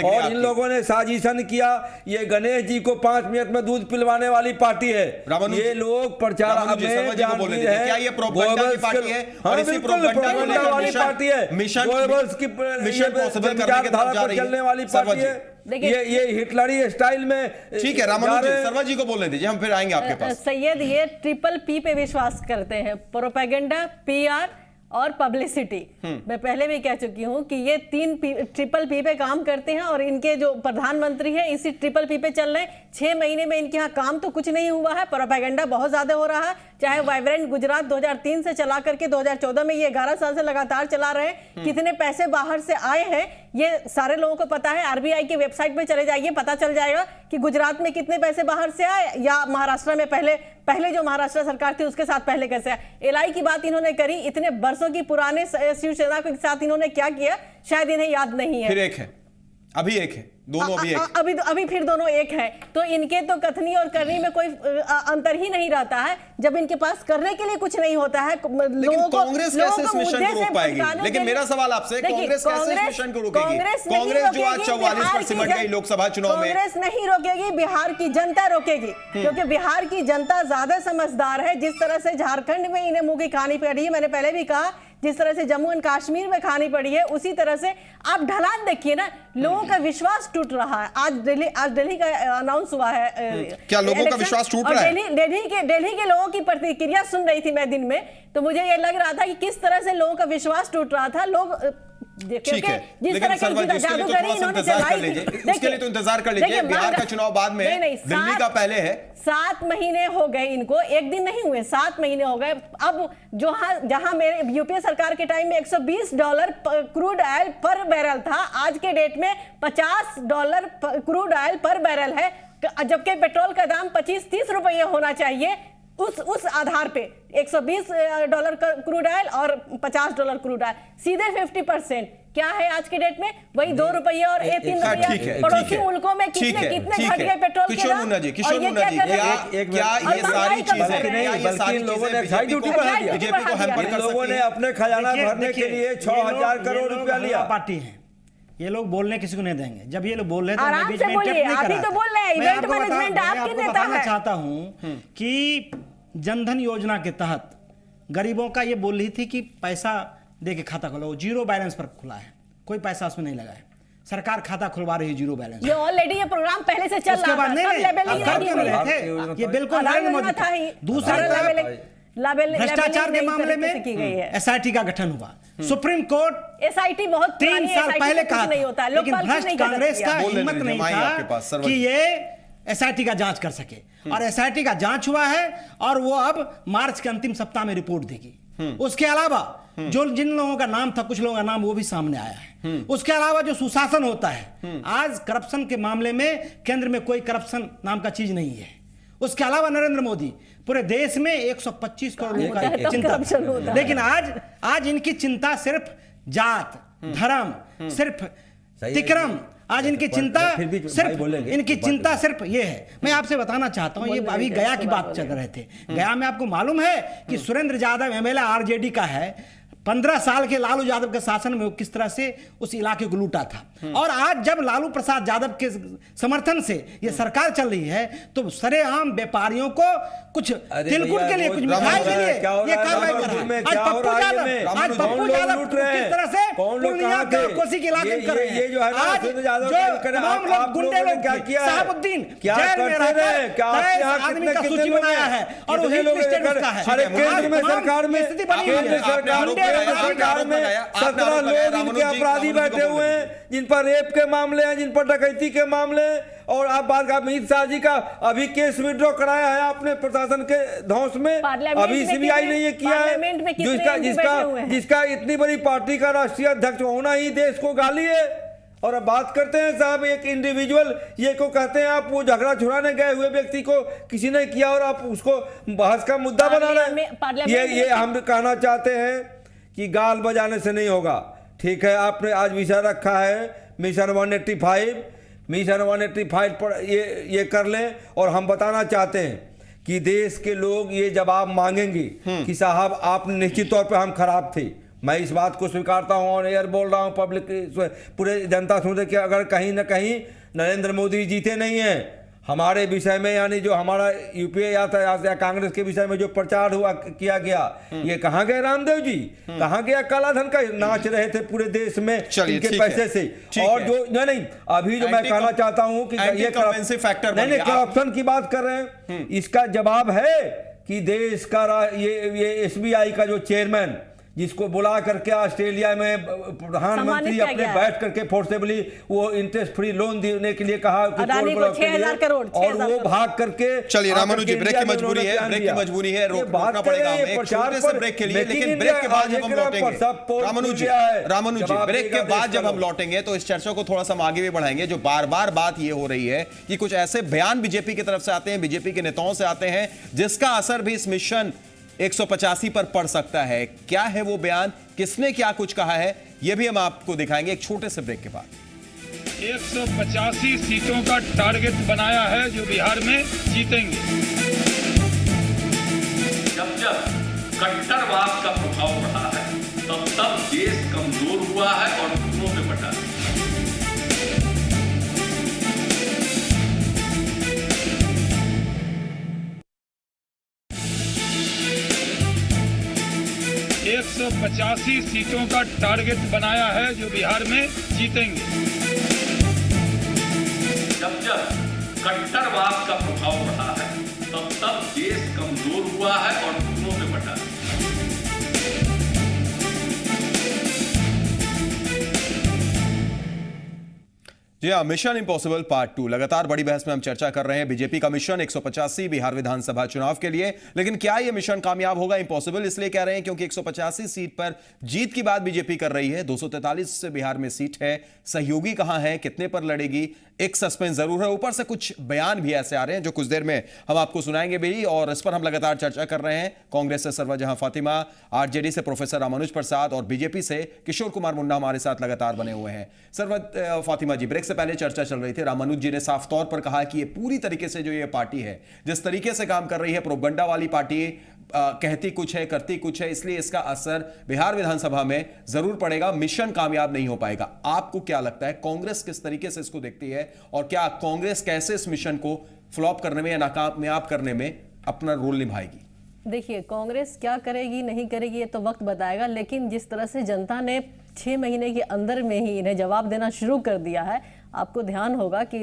और इन लोगों ने साजिशन किया। ये गणेश जी को 5 मिनट में दूध पिलवाने वाली पार्टी है। ये लोग प्रचार में क्या ये प्रोपेगेंडा की पार्टी है? और इसी प्रोपेगेंडा वाली पार्टी है, मिशन पॉसिबल करने की तरफ जा रही है, चलने वाली पार्टी है। ये हिटलरी स्टाइल में। ठीक है रामानुज जी, सर्वा जी को बोलने दीजिए, हम फिर आएंगे आपके पास। सैयद, ये ट्रिपल पी पे विश्वास करते हैं, प्रोपेगेंडा, PR और पब्लिसिटी। मैं पहले भी कह चुकी हूं कि ये 3 ट्रिपल पी पे काम करते हैं और इनके जो प्रधानमंत्री हैं इसी ट्रिपल पी पे चल रहे हैं। 6 महीने में इनके यहाँ काम तो कुछ नहीं हुआ है, प्रोपेगेंडा बहुत ज्यादा हो रहा है। चाहे वाइब्रेंट गुजरात 2003 से चला करके 2014 में ये 11 साल से लगातार चला रहे हैं। कितने पैसे बाहर से आए हैं ये सारे लोगों को पता है। RBI की वेबसाइट पे चले जाइए, पता चल जाएगा कि गुजरात में कितने पैसे बाहर से आए, या महाराष्ट्र में पहले जो महाराष्ट्र सरकार थी उसके साथ पहले कैसे आए। LI की बात इन्होंने करी, इतने वर्षों की पुराने शिवसेना के साथ इन्होंने क्या किया शायद इन्हें याद नहीं है। फिर एक है, अभी एक है, दोनों अभी फिर दोनों एक है। तो इनके तो कथनी और करनी में कोई अंतर ही नहीं रहता है जब इनके पास करने के लिए कुछ नहीं होता है। लेकिन कांग्रेस कैसे इस मिशन को रोक पाएगी? लेकिन मेरा सवाल आपसे, कांग्रेस कैसे इस मिशन को रोकेगी? कांग्रेस जो आज 44 पर सिमट गई लोकसभा चुनाव में, कांग्रेस नहीं रोकेगी, बिहार की जनता रोकेगी। क्योंकि बिहार की जनता ज्यादा समझदार है। जिस तरह से झारखंड में इन्हें मुंह की खानी पड़ी है, मैंने पहले भी कहा, जिस तरह से जम्मू एंड कश्मीर में खानी पड़ी है, उसी तरह से आप ढलान देखिए ना, लोगों का विश्वास टूट रहा है। आज दिल्ली का अनाउंस हुआ है। क्या लोगों का विश्वास टूट रहा है? दिल्ली के लोगों की प्रतिक्रिया सुन रही थी मैं दिन में, तो मुझे ये लग रहा था कि किस तरह से लोगों का विश्वास टूट रहा था। लोग ठीक है, लेकिन जादूगरी इन्होंने चलाई थी, उसके लिए तो इंतजार कर लीजिए। बिहार का चुनाव बाद में, दिल्ली का पहले है। 7 महीने हो गए इनको, एक दिन नहीं हुए, 7 महीने हो गए। अब जहां मेरे यूपीए सरकार के टाइम में $120 क्रूड ऑयल पर बैरल था, आज के डेट में $50 क्रूड ऑयल पर बैरल है, जबकि पेट्रोल का दाम 25-30 रुपये होना चाहिए। उस आधार पे $120 क्रूड ऑयल और $50 क्रूड ऑयल, सीधे 50%। क्या है आज के डेट में? वही 2 रुपये और 3 रुपये। पड़ोसी मुल्कों में कितने घट गए पेट्रोल के दाम। किशोर मुन्ना जी, क्या ये सारी चीजें, बल्कि लोगों ने ड्यूटी बढ़ा दिया, बीजेपी को हैम्पर कर लोगों ने अपने खजाना भरने के लिए 6000 करोड़ रुपया लिया। पार्टी है ये लोग बोलने किसी को नहीं देंगे। जब ये लोग बोल रहे थे आराम बीच से में बोलिए, इंटरप्ट नहीं आप ही करा तो था। बोल रहे हैं, मैं इवेंट आपको मैनेजमेंट मैं आपके आपको नेता बताना है। चाहता हूं कि जनधन योजना के तहत गरीबों का ये बोल रही थी कि पैसा दे के खाता खोलो, जीरो बैलेंस पर खुला है, कोई पैसा उसमें नहीं लगा है। सरकार खाता खुलवा रही है जीरो बैलेंस। ये ऑलरेडी ये प्रोग्राम पहले से चल उसके रहा बाद था, नहीं सब नहीं, लेवलिंग अब नहीं कर हुई क्यों है। रहे थे? ये बिल्कुल आधार नरेंद्र योजना मोदी था ही। दूसरी और तरफ भ्रष्टाचार भ्रष्टाचार के मामले में की गई है। एसआईटी का गठन हुआ। सुप्रीम कोर्ट एसआईटी बहुत 3 साल पहले कहा नहीं होता, था, लेकिन लोकपाल भ्रष्ट नहीं गठन कांग्रेस किया। का बोल हिम्मत लेने नहीं दीजिए, माइक आपके था पास, सर्वज्ञ। कि ये एसआईटी का जांच कर सके, और एसआईटी का जांच हुआ है और वो अब मार्च के अंतिम सप्ताह में रिपोर्ट देगी। उसके अलावा जो जिन लोगों का नाम था, कुछ लोगों का नाम वो भी सामने आया है। उसके अलावा जो सुशासन होता है, आज करप्शन के मामले में केंद्र में कोई करप्शन नाम का चीज नहीं है। उसके अलावा नरेंद्र मोदी पूरे देश में 125 करोड़ लोगों का करप्शन होता चिंता, है। लेकिन आज इनकी चिंता सिर्फ जात धर्म, सिर्फ तिक्रम, आज इनकी चिंता फिर भी भाई सिर्फ बोलेंगे, इनकी बात चिंता सिर्फ ये है। मैं आपसे बताना चाहता हूं, ये अभी गया की बात चल रहे थे। गया में आपको मालूम है कि सुरेंद्र यादव एमएलए आरजेडी का है, 15 साल के लालू यादव के शासन में वो किस तरह से उस इलाके को लूटा था। और आज जब लालू प्रसाद यादव के समर्थन से ये सरकार चल रही है, तो सरेआम व्यापारियों को कुछ तिलकुट के लिए, कुछ मिठाई के लिए ये कार्रवाई कर रहा है। आज पप्पू यादव किस तरह से पूर्णिया का कोसी के इलाके में कर रहे हैं। आज जो तमाम लोग गुंडे लोग शहाबुद्दीन जेल में रहकर 23 आदमी का सूची बनाया है और वो हिट लिस्टेड उसका है। अरे केंद्र में सरकार में, स्थिति बनी हुई केंद्र है। सरकार में 17 लोग इनके अपराधी बैठे हुए हैं, जिन पर रेप के मामले हैं, जिन पर डकैती के मामले हैं। और आप बात का अमित शाह जी का अभी केस विड्रॉ कराया है आपने प्रशासन के धौंस में, अभी सीबीआई ने ये किया है, जिसका इतनी बड़ी पार्टी का राष्ट्रीय अध्यक्ष होना ही देश को गाली है। और अब बात करते हैं साहब, एक इंडिविजुअल ये को कहते हैं आप वो झगड़ा छुड़ाने गए हुए व्यक्ति को किसी ने किया और आप उसको बहस का मुद्दा बना रहे हैं। ये हम कहना चाहते हैं कि गाल बजाने से नहीं होगा। ठीक है, आपने आज विषय रखा है मिशन 185, मिशन 185 पर ये कर लें। और हम बताना चाहते हैं कि देश के लोग ये जवाब मांगेंगे कि साहब आप निश्चित तौर पर हम खराब थे। मैं इस बात को स्वीकारता हूं और एयर बोल रहा हूं, पब्लिक पूरे जनता सुनते कि अगर कहीं ना कहीं नरेंद्र मोदी जीते नहीं हैं हमारे विषय में, यानी जो हमारा यूपीए या कांग्रेस के विषय में जो प्रचार हुआ किया गया, ये कहाँ गए रामदेव जी, कहाँ गया काला धन का नाच रहे थे पूरे देश में इनके पैसे से। और जो नहीं अभी जो मैं कहना चाहता हूं कि ये करप्शन की बात कर रहे हैं, इसका जवाब है कि देश का ये एसबीआई का जो चेयरमैन जिसको बुला करके ऑस्ट्रेलिया में प्रधानमंत्री अपने बैठ करके फोर्सेबली वो इंटरेस्ट फ्री लोन देने के लिए कहा कि और वो भाग करके। चलिए रामानुज जी, ब्रेक की मजबूरी है, ब्रेक की मजबूरी है, रोकना पड़ेगा हमें एक छोटे से ब्रेक के लिए। लेकिन ब्रेक के बाद जब हम लौटेंगे रामानुज जी, ब्रेक के बाद जब हम लौटेंगे तो इस चर्चा को थोड़ा सा हम आगे भी बढ़ाएंगे। जो बार बार बात ये हो रही है कि कुछ ऐसे बयान बीजेपी की तरफ से आते हैं, बीजेपी के नेताओं से आते हैं, जिसका असर भी इस मिशन 185 पर पड़ सकता है। क्या है वो बयान, किसने क्या कुछ कहा है, यह भी हम आपको दिखाएंगे एक छोटे से ब्रेक के बाद। 185 सीटों का टारगेट बनाया है जो बिहार में जीतेंगे। जब जब कट्टरवाद का प्रभाव बढ़ा है तब देश कमजोर हुआ है और घुटनों पे बटा है। एक 185 सीटों का टारगेट बनाया है जो बिहार में जीतेंगे। जब जब कट्टरवाद का प्रभाव बढ़ा है तब देश कमजोर हुआ है और घुटनों पे बटा है। जी हाँ, मिशन इम्पॉसिबल पार्ट 2 लगातार बड़ी बहस में हम चर्चा कर रहे हैं। बीजेपी का मिशन 185 बिहार विधानसभा चुनाव के लिए, लेकिन क्या यह मिशन कामयाब होगा? इम्पॉसिबल इसलिए कह रहे हैं क्योंकि 185 सीट पर जीत की बात बीजेपी कर रही है। 243 से बिहार में सीट है, सहयोगी कहां है, कितने पर लड़ेगी, एक सस्पेंस जरूर है। ऊपर से कुछ बयान भी ऐसे आ रहे हैं जो कुछ देर में हम आपको सुनाएंगे भी, और इस पर हम लगातार चर्चा कर रहे हैं। कांग्रेस से सर्वजहां फातिमा, आरजेडी से प्रोफेसर रामानुज प्रसाद और बीजेपी से किशोर कुमार मुन्ना हमारे साथ लगातार बने हुए हैं। फातिमा जी, ब्रेक से पहले चर्चा चल रही थी, रामानुज जी ने साफ तौर पर कहा कि ये पूरी तरीके से जो ये पार्टी है, जिस तरीके से काम कर रही है, प्रोपगंडा वाली पार्टी, कहती कुछ है करती कुछ है, इसलिए इसका असर बिहार विधानसभा में जरूर पड़ेगा, मिशन कामयाब नहीं हो पाएगा। आपको क्या लगता है, कांग्रेस किस तरीके से इसको देखती है और क्या कांग्रेस कैसे इस मिशन को फ्लॉप करने में या नाकामयाब करने में अपना रोल निभाएगी? देखिए, कांग्रेस क्या करेगी नहीं करेगी ये तो वक्त बताएगा, लेकिन जिस तरह से जनता ने 6 महीने के अंदर में ही इन्हें जवाब देना शुरू कर दिया है, आपको ध्यान होगा कि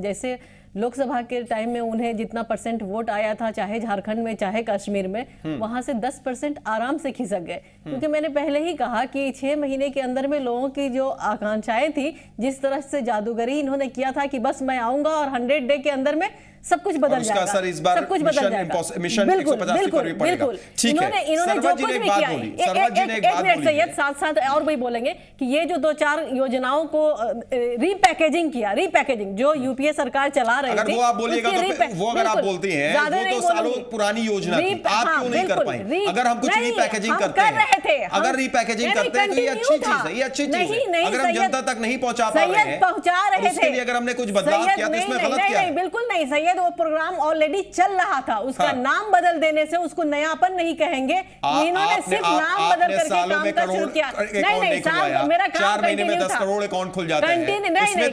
जैसे लोकसभा के टाइम में उन्हें जितना % वोट आया था, चाहे झारखंड में चाहे कश्मीर में, वहां से 10% आराम से खिसक गए। क्योंकि मैंने पहले ही कहा कि 6 महीने के अंदर में लोगों की जो आकांक्षाएं थी, जिस तरह से जादूगरी इन्होंने किया था कि बस मैं आऊंगा और 100 डे के अंदर में सब कुछ बदल जाएगा, सर इस बार सब कुछ बदल जाएगा। मिशन 185 पर भी पड़ेगा। ठीक है, इन्होंने जो कुछ भी किया, एक मिनट सैयद, साथ और वही बोलेंगे कि ये जो 2-4 योजनाओं को रीपैकेजिंग किया, रीपैकेजिंग जो यूपीए सरकार चला रही थी, वो आप बोलिएगा तो वो अगर आप बोलती हैं वो तो सालों पुरानी योजना थी, आप क्यों नहीं कर पाए? अगर हम कुछ रीपैकेजिंग करते हैं, अगर रीपैकेजिंग करते हैं तो ये अच्छी चीज है, ये अच्छी चीज है। अगर हम जनता तक नहीं पहुंचा पा रहे हैं, पहुंचा रहे थे, उसके लिए अगर हमने कुछ बदलाव किया तो इसमें गलत क्या है? बिल्कुल नहीं सैयद, वो प्रोग्राम ऑलरेडी चल रहा था, उसका नाम बदल देने से उसको नयापन नहीं कहेंगे। इन्होंने सिर्फ नाम बदल करके काम का शुरू किया। नहीं, साहब मेरा काम 4 महीने में 10 करोड़ अकाउंट खुल जाता है।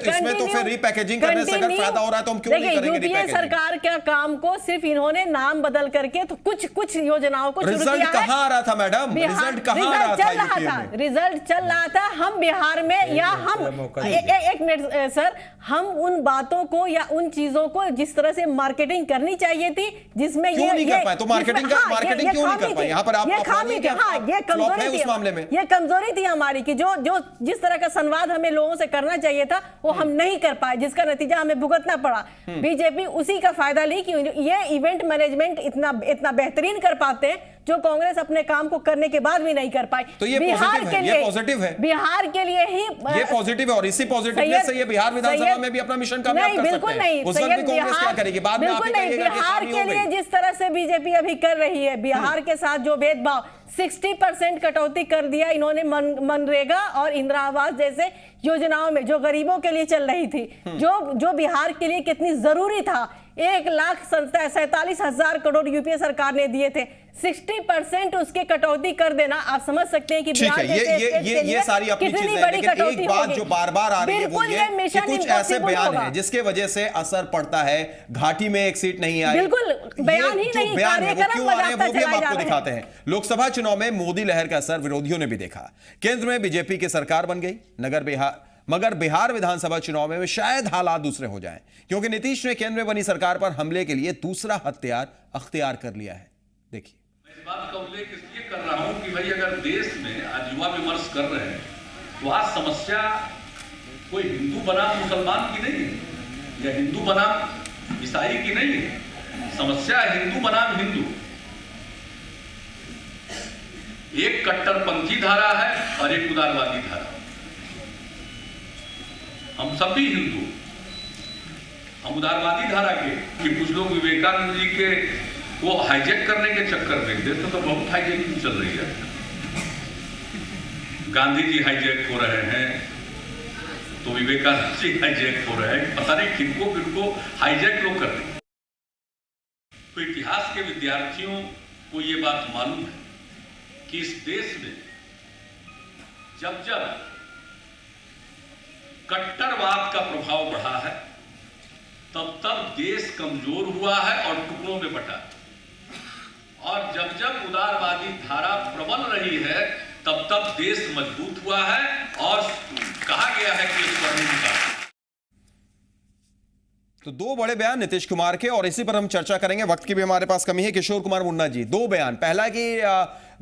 इसमें तो फिर रीपैकेजिंग करने से अगर फायदा हो रहा है तो हम क्यों नहीं करेंगे रीपैकेजिंग? सरकार के काम को सिर्फ इन्होंने नाम बदल करके तो कुछ योजनाओं को शुरू किया है। रिजल्ट कहां आ रहा था मैडम? रिजल्ट कहां आ रहा था? रिजल्ट चल रहा था। हम बिहार में या हम एक मिनट सर, हम उन बातों को या उन चीजों को जिस तरह से मार्केटिंग करनी चाहिए थी, जिसमें क्यों नहीं कर पाए? तो मार्केटिंग क्यों नहीं कर पाए? यहाँ पर आप ये खामी थी, हाँ ये कमजोरी थी उस मामले में, ये कमजोरी थी हमारी कि जो जिस तरह का संवाद हमें लोगों से करना चाहिए था वो हम नहीं कर पाए, जिसका नतीजा हमें भुगतना पड़ा। बीजेपी उसी का फायदा ली कि ये इवेंट मैनेजमेंट इतना बेहतरीन कर पाते हैं जो कांग्रेस अपने काम को करने के बाद भी नहीं कर पाई। तो ये बिहार के लिए पॉजिटिव है, बिहार के लिए ही ये पॉजिटिव है और इसी पॉजिटिवनेस से ये बिहार विधानसभा में भी अपना मिशन कामयाब कर सकते हैं। बिल्कुल नहीं, उस वक्त भी कांग्रेस क्या करेगी? बाद में आप ही कहिएगा कि बिहार के लिए जिस तरह से बीजेपी अभी कर रही है, बिहार के साथ जो भेदभाव 60% कटौती कर दिया इन्होंने मनरेगा और इंदिरा आवास जैसे योजनाओं में जो गरीबों के लिए चल रही थी, जो बिहार के लिए कितनी जरूरी था। 1,47,000 करोड़ यूपीए सरकार ने दिए थे, 60% उसके कटौती कर देना, आप समझ सकते हैं कि बिहार ये सारी अपनी चीजें हैं, लेकिन एक बात जो बार-बार आ रही है वो ये कि कुछ ऐसे बयान हैं जिसके वजह से असर पड़ता है। घाटी में एक सीट नहीं आई, बिल्कुल बयान ही नहीं, बयान है वो क्यों आ रहे हैं वो भी हम आपको दिखाते हैं। लोकसभा चुनाव में मोदी लहर का असर विरोधियों ने भी देखा। केंद्र में बीजेपी की सरकार बन गई, मगर बिहार विधानसभा चुनाव में शायद हालात दूसरे हो जाएं, क्योंकि नीतीश ने केंद्र में बनी सरकार पर हमले के लिए दूसरा हथियार अख्तियार कर लिया है। देखिए, मैं इस बात का उल्लेख इसलिए कर रहा हूं कि भाई अगर देश में आज युवा विमर्श कर रहे हैं तो आज समस्या कोई हिंदू बनाम मुसलमान की नहीं है या हिंदू बनाम ईसाई की नहीं है। समस्या हिंदू बनाम हिंदू। एक कट्टरपंथी धारा है और एक उदारवादी धारा। हम सब भी हिंदू, हम उदारवादी धारा के कि कुछ लोग विवेकानंद जी के वो हाईजैक करने के चक्कर में देश में तो बहुत हाईजैकिंग चल रही है। गांधी जी हाईजैक हो रहे हैं तो विवेकानंद जी हाईजैक हो रहे हैं, पता नहीं किनको हाईजैक लोग कर रहे हैं। तो इतिहास के विद्यार्थियों को ये बात मालूम है कि इस देश में जब कट्टरवाद का प्रभाव बढ़ा है तब देश कमजोर हुआ है और टुकड़ों में बटा है, और जब उदारवादी धारा प्रबल रही है तब देश मजबूत हुआ है और कहा गया है कि स्वर्णिम का। तो 2 बड़े बयान नीतीश कुमार के, और इसी पर हम चर्चा करेंगे, वक्त की भी हमारे पास कमी है। किशोर कुमार मुन्ना जी, 2 बयान, पहला कि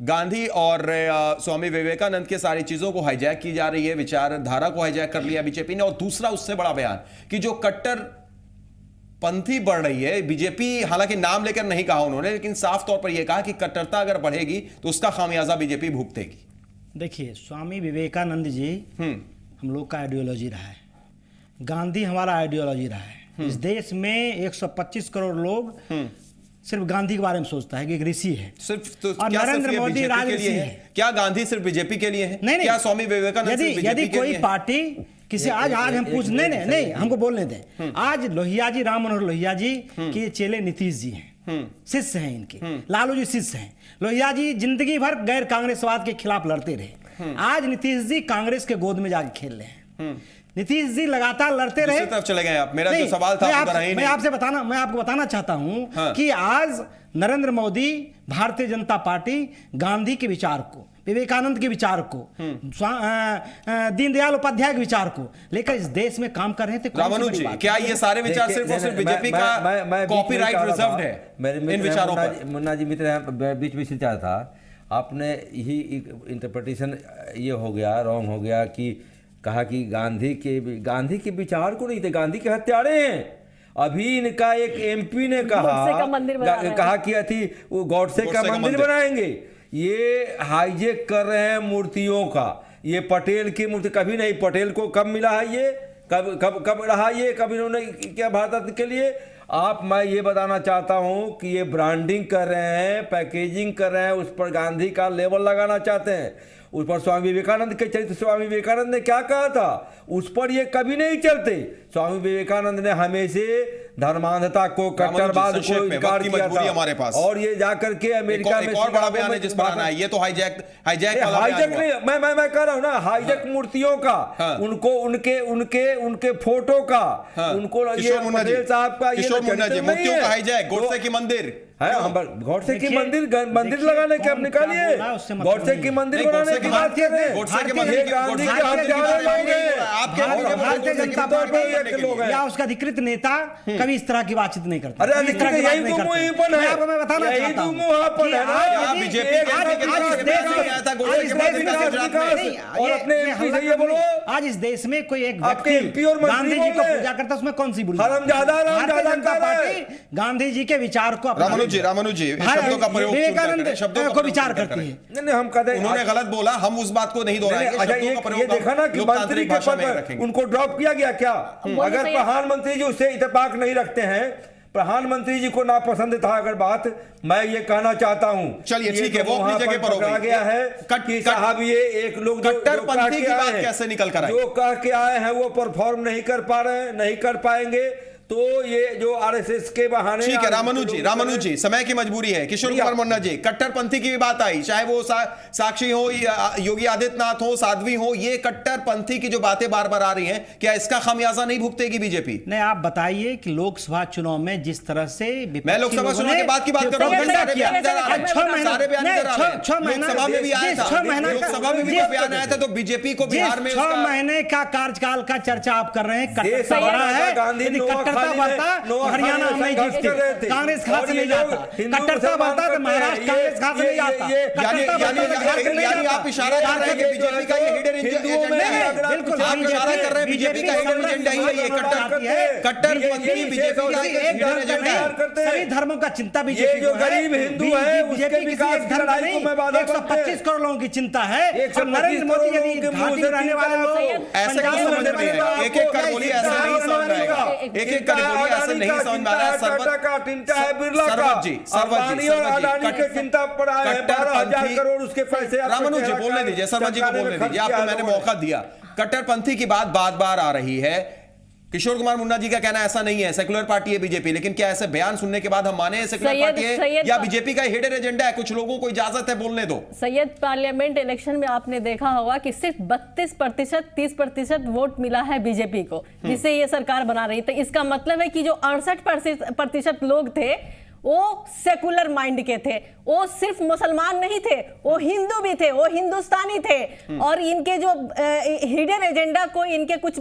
गांधी और स्वामी विवेकानंद के सारी चीजों को हाईजैक की जा रही है, विचारधारा को हाईजैक कर लिया बीजेपी ने, और दूसरा उससे बड़ा बयान कि जो कट्टर पंथी बढ़ रही है, बीजेपी हालांकि नाम लेकर नहीं कहा उन्होंने, लेकिन साफ तौर पर यह कहा कि कट्टरता अगर बढ़ेगी तो उसका खामियाजा बीजेपी भुगतेगी। देखिए, स्वामी विवेकानंद जी हम लोग का आइडियोलॉजी रहा है, गांधी हमारा आइडियोलॉजी रहा है। इस देश में 125 करोड़ लोग सिर्फ गांधी के बारे में सोचता है कि एक ऋषि है, सिर्फ तो और नरेंद्र मोदी राजऋषि है। क्या गांधी सिर्फ बीजेपी के लिए है? नहीं, क्या स्वामी विवेकानंद सिर्फ बीजेपी यदि के कोई लिए पार्टी किसी आज हम पूछ नहीं हमको बोलने दें। आज लोहिया जी, राम मनोहर लोहिया जी के चेले नीतीश जी हैं, शिष्य हैं इनके, लालू जी शिष्य हैं। लोहिया जी जिंदगी भर गैर कांग्रेसवाद के खिलाफ लड़ते रहे। आज नीतीश जी कांग्रेस के गोद में जाके खेल रहे हैं। नीतीश जी लगातार लड़ते रहे। तरफ चले गए आप। मेरा जो सवाल था मैं आपको बताना चाहता हूं कि आज नरेंद्र मोदी भारतीय जनता पार्टी गांधी के विचार को, विवेकानंद के विचार को, दीनदयाल उपाध्याय के विचार को लेकर इस देश में काम कर रहे थे। रामानुज जी, क्या ये सारे विचार सिर्फ और सिर्फ बीजेपी का कॉपीराइट रिजर्व्ड है इन विचारों पर? मुन्ना जी मित्र बीच में सिंचा था, आपने यही इंटरप्रिटेशन ये हो गया, रॉन्ग हो गया कि कहा कि गांधी के विचार को नहीं थे, गांधी के हत्यारे हैं। अभी इनका एक एमपी ने कहा कि अथी वो गॉडसे का मंदिर बनाएंगे। ये हाईजेक कर रहे हैं मूर्तियों का। ये पटेल की मूर्ति कभी नहीं, पटेल को कब मिला है ये, कब रहा ये, कब इन्होंने क्या भारत के लिए? मैं ये बताना चाहता हूं कि ये ब्रांडिंग कर रहे हैं, पैकेजिंग कर रहे हैं, उस पर गांधी का लेबल लगाना चाहते हैं। उस पर स्वामी विवेकानंद के चरित्र, स्वामी विवेकानंद ने क्या कहा था, उस पर ये कभी नहीं चलते। स्वामी विवेकानंद ने हमेशा धर्मांधता को, कट्टरवाद को इनकार किया था हमारे पास। और ये जाकर के अमेरिका में और बड़ा बयान है जिस पर आना है, ये तो हाईजैक नहीं, मैं कह रहा हूँ ना, हाईजैक मूर्तियों का, उनको उनके फोटो का, उनको पटेल साहब का, किशोर मुन्ना जी, मूर्तियों का हाईजैक, गोडसे की मंदिर है, गॉडसे की मंदिर लगाने के आप निकालिए, गॉडसे की मंदिर बनाने की बात कर रहे हैं। भारतीय जनता पार्टी या उसका अधिकृत नेता कभी इस तरह की बातचीत नहीं करता। अरे यही तो मुंह है, मैं बताना चाहता हूं और अपने एमपी से ये बोलो, आज इस देश में कोई एक आपके एमपी और गांधी जी को पूजा करता है, उसमें कौन सी बुरी? भारतीय जनता पार्टी गांधी जी के विचार को, रामानुज जी शब्दों का प्रयोग विवेकानंद को विचार करती है। नहीं, हम कहते हैं उन्होंने गलत बोला, हम उस बात को नहीं दोहराएंगे। अच्छा, ये देखा ना कि मंत्री के पद पर उनको ड्रॉप किया गया क्या? अगर प्रधानमंत्री जी उससे इत्तेफाक नहीं रखते हैं, प्रधानमंत्री जी को नापसंद था अगर बात, मैं ये कहना चाहता हूं, चलिए ठीक है, वो अपनी जगह पर हो गया है कि साहब ये एक लोग कट्टरपंथी की बात कैसे निकल कर आए, जो कह के आए हैं वो परफॉर्म नहीं कर पा रहे हैं, नहीं कर पाएंगे। तो ये जो आरएसएस के बहाने, ठीक है रामानुज जी, समय की मजबूरी है। किशोर कुमार मुन्ना जी, कट्टरपंथी की भी बात आई, चाहे वो साक्षी हो, योगी आदित्यनाथ हो, साध्वी हो, ये कट्टरपंथी की जो बातें बार बार आ रही हैं, क्या इसका खामियाजा नहीं भुगतेगी बीजेपी? नहीं, आप बताइए कि लोकसभा चुनाव में जिस तरह से, मैं लोकसभा चुनाव के बाद की बात कर रहा हूं, सारे बयान इधर आ रहे हैं, लोकसभा में भी आया था, लोकसभा में भी बयान आया था, तो बीजेपी को बिहार में 6 महीने का कार्यकाल का चर्चा आप कर रहे हैं। कट्टरता बढ़ता हरियाणा में जीतते, कांग्रेस खास नहीं जाता, कट्टरता बढ़ता तो महाराष्ट्र कांग्रेस खास नहीं जाता। यानी आप इशारा कर रहे हैं कि बीजेपी का ये हिडन एजेंडा है, बिल्कुल आप इशारा कर रहे हैं बीजेपी का हिडन एजेंडा ही है, ये कट्टरपंथी बीजेपी का हिडन एजेंडा है। सभी धर्मों का चिंता बीजेपी जो गरीब हिंदू है उसके विकास की लड़ाई को मैं बाधा 125 करोड़ लोगों की चिंता है। नरेंद्र मोदी यदि घाटी में रहने वाले लोग ऐसे क्यों समझ रहे हैं? एक एक कर बोलिए, ऐसा नहीं समझ में आएगा, एक एक कर बोलिए, ऐसा नहीं समझ में आ रहा है। रामानुज जी बोलने दीजिए, सरवत जी को बोलने दीजिए, आपको मैंने मौका दिया। कट्टरपंथी की बात बार आ रही है। किशोर कुमार मुन्ना जी का कहना ऐसा नहीं है, सेकुलर पार्टी है बीजेपी, लेकिन क्या ऐसे बयान सुनने के बाद हम माने सेकुलर पार्टी है या बीजेपी का हिडन एजेंडा है? कुछ लोगों को इजाजत है बोलने दो। सैयद, पार्लियामेंट इलेक्शन में आपने देखा होगा कि सिर्फ 32%, 30% वोट मिला है बीजेपी को, जिससे ये सरकार बना रही। तो इसका मतलब है कि जो 68% लोग थे वो सेकुलर माइंड के थे, वो सिर्फ मुसलमान नहीं थे, वो हिंदू भी थे, वो हिंदुस्तानी थे। और इनके जो हिडन एजेंडा को इनके कुछ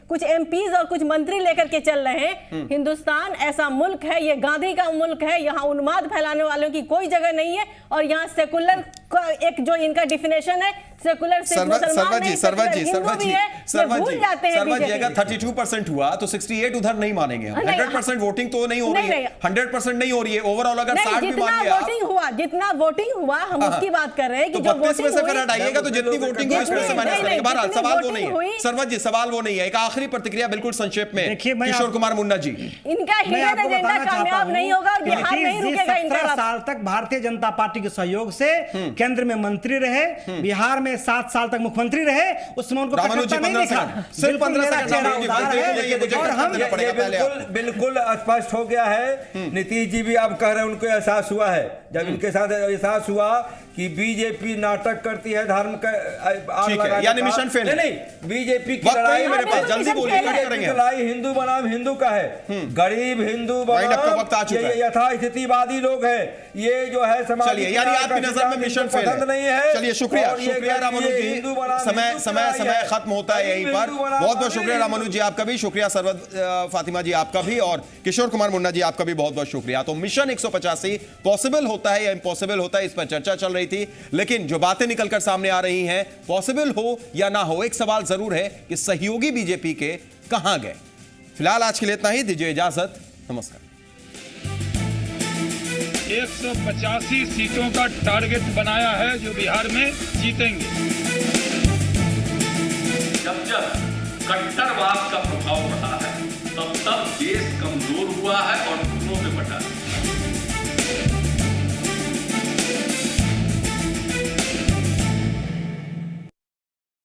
कुछ एमपीज और कुछ मंत्री लेकर के चल रहे हैं। हिंदुस्तान ऐसा मुल्क है, ये गांधी का मुल्क है, यहाँ उन्माद फैलाने वालों की कोई जगह नहीं है। और यहाँ सेकुलर का एक जो इनका डिफिनेशन है, सेकुलर सरवत जी, अगर 32% हुआ तो 68 उधर नहीं मानेंगे हम। 100% वोटिंग तो नहीं हो रही है, 100% नहीं हो रही है ओवरऑल। अगर 60 भी मान लिया, जितना वोटिंग हुआ हम उसकी बात कर रहे हैं कि तो 32 में से फिर हटाइएगा तो जितनी वोटिंग हुई उसमें से माइनस करेंगे। बहरहाल सवाल वो नहीं है सरवत जी, सवाल वो नहीं है। एक आखिरी प्रतिक्रिया बिल्कुल संक्षेप में किशोर कुमार मुन्ना जी। इनका हिडन एजेंडा कामयाब नहीं होगा और बिहार नहीं रुकेगा। 17 साल तक भारतीय जनता पार्टी के सहयोग से केंद्र में मंत्री रहे, बिहार में 7 साल तक मुख्यमंत्री रहे, उसमें उनको कटुता नहीं दिखा। सिर्फ 15 मेरा सेकंड चेहरा रामानुज जी, उदार देखिए, है। ये मुझे और करना हम पड़ेगा पहले आप। बिल्कुल स्पष्ट हो गया है। नीतीश जी भी अब कह रहे हैं उनको एहसास हुआ है, जब इनके साथ एहसास हुआ कि बीजेपी नाटक करती है धर्म का आग ठीक है, लगाने यानी का। मिशन फेल है। नहीं, बीजेपी की वक्त नहीं लड़ाई मेरे पास, जल्दी बोलिए, कट करेंगे। लड़ाई हिंदू बनाम हिंदू का है। गरीब हिंदू भाई, आपका बनाम वक्त आ चुका है। ये यथास्थितिवादी लोग हैं, ये जो है समाज। चलिए, यानी आपकी नजर में मिशन फेल पसंद नहीं है। चलिए, शुक्रिया और ये शुक्रिया रामानुज जी। हिंदू बनाम समय हिंदू की समय लड़ाई समय है। खत्म होता है यहीं पर। बहुत बहुत शुक्रिया रामानुज जी आपका भी, शुक्रिया सरवत फातिमा जी आपका भी, और किशोर कुमार मुन्ना जी आपका भी बहुत बहुत शुक्रिया। तो मिशन 185 पॉसिबल होता है या इम्पॉसिबल होता है, इस पर चर्चा चल रही थी, लेकिन जो बातें निकलकर सामने आ रही हैं, पॉसिबल हो या ना हो, एक सवाल जरूर है कि सहयोगी बीजेपी के कहां गए। फिलहाल आज के लिए इतना ही, दीजिए इजाजत, नमस्कार। 185 सीटों का टारगेट बनाया है जो बिहार में जीतेंगे। जब जब कट्टरवाद का प्रभाव बढ़ा है, तब तब देश कमजोर हुआ है और टुकड़ों में बटा है।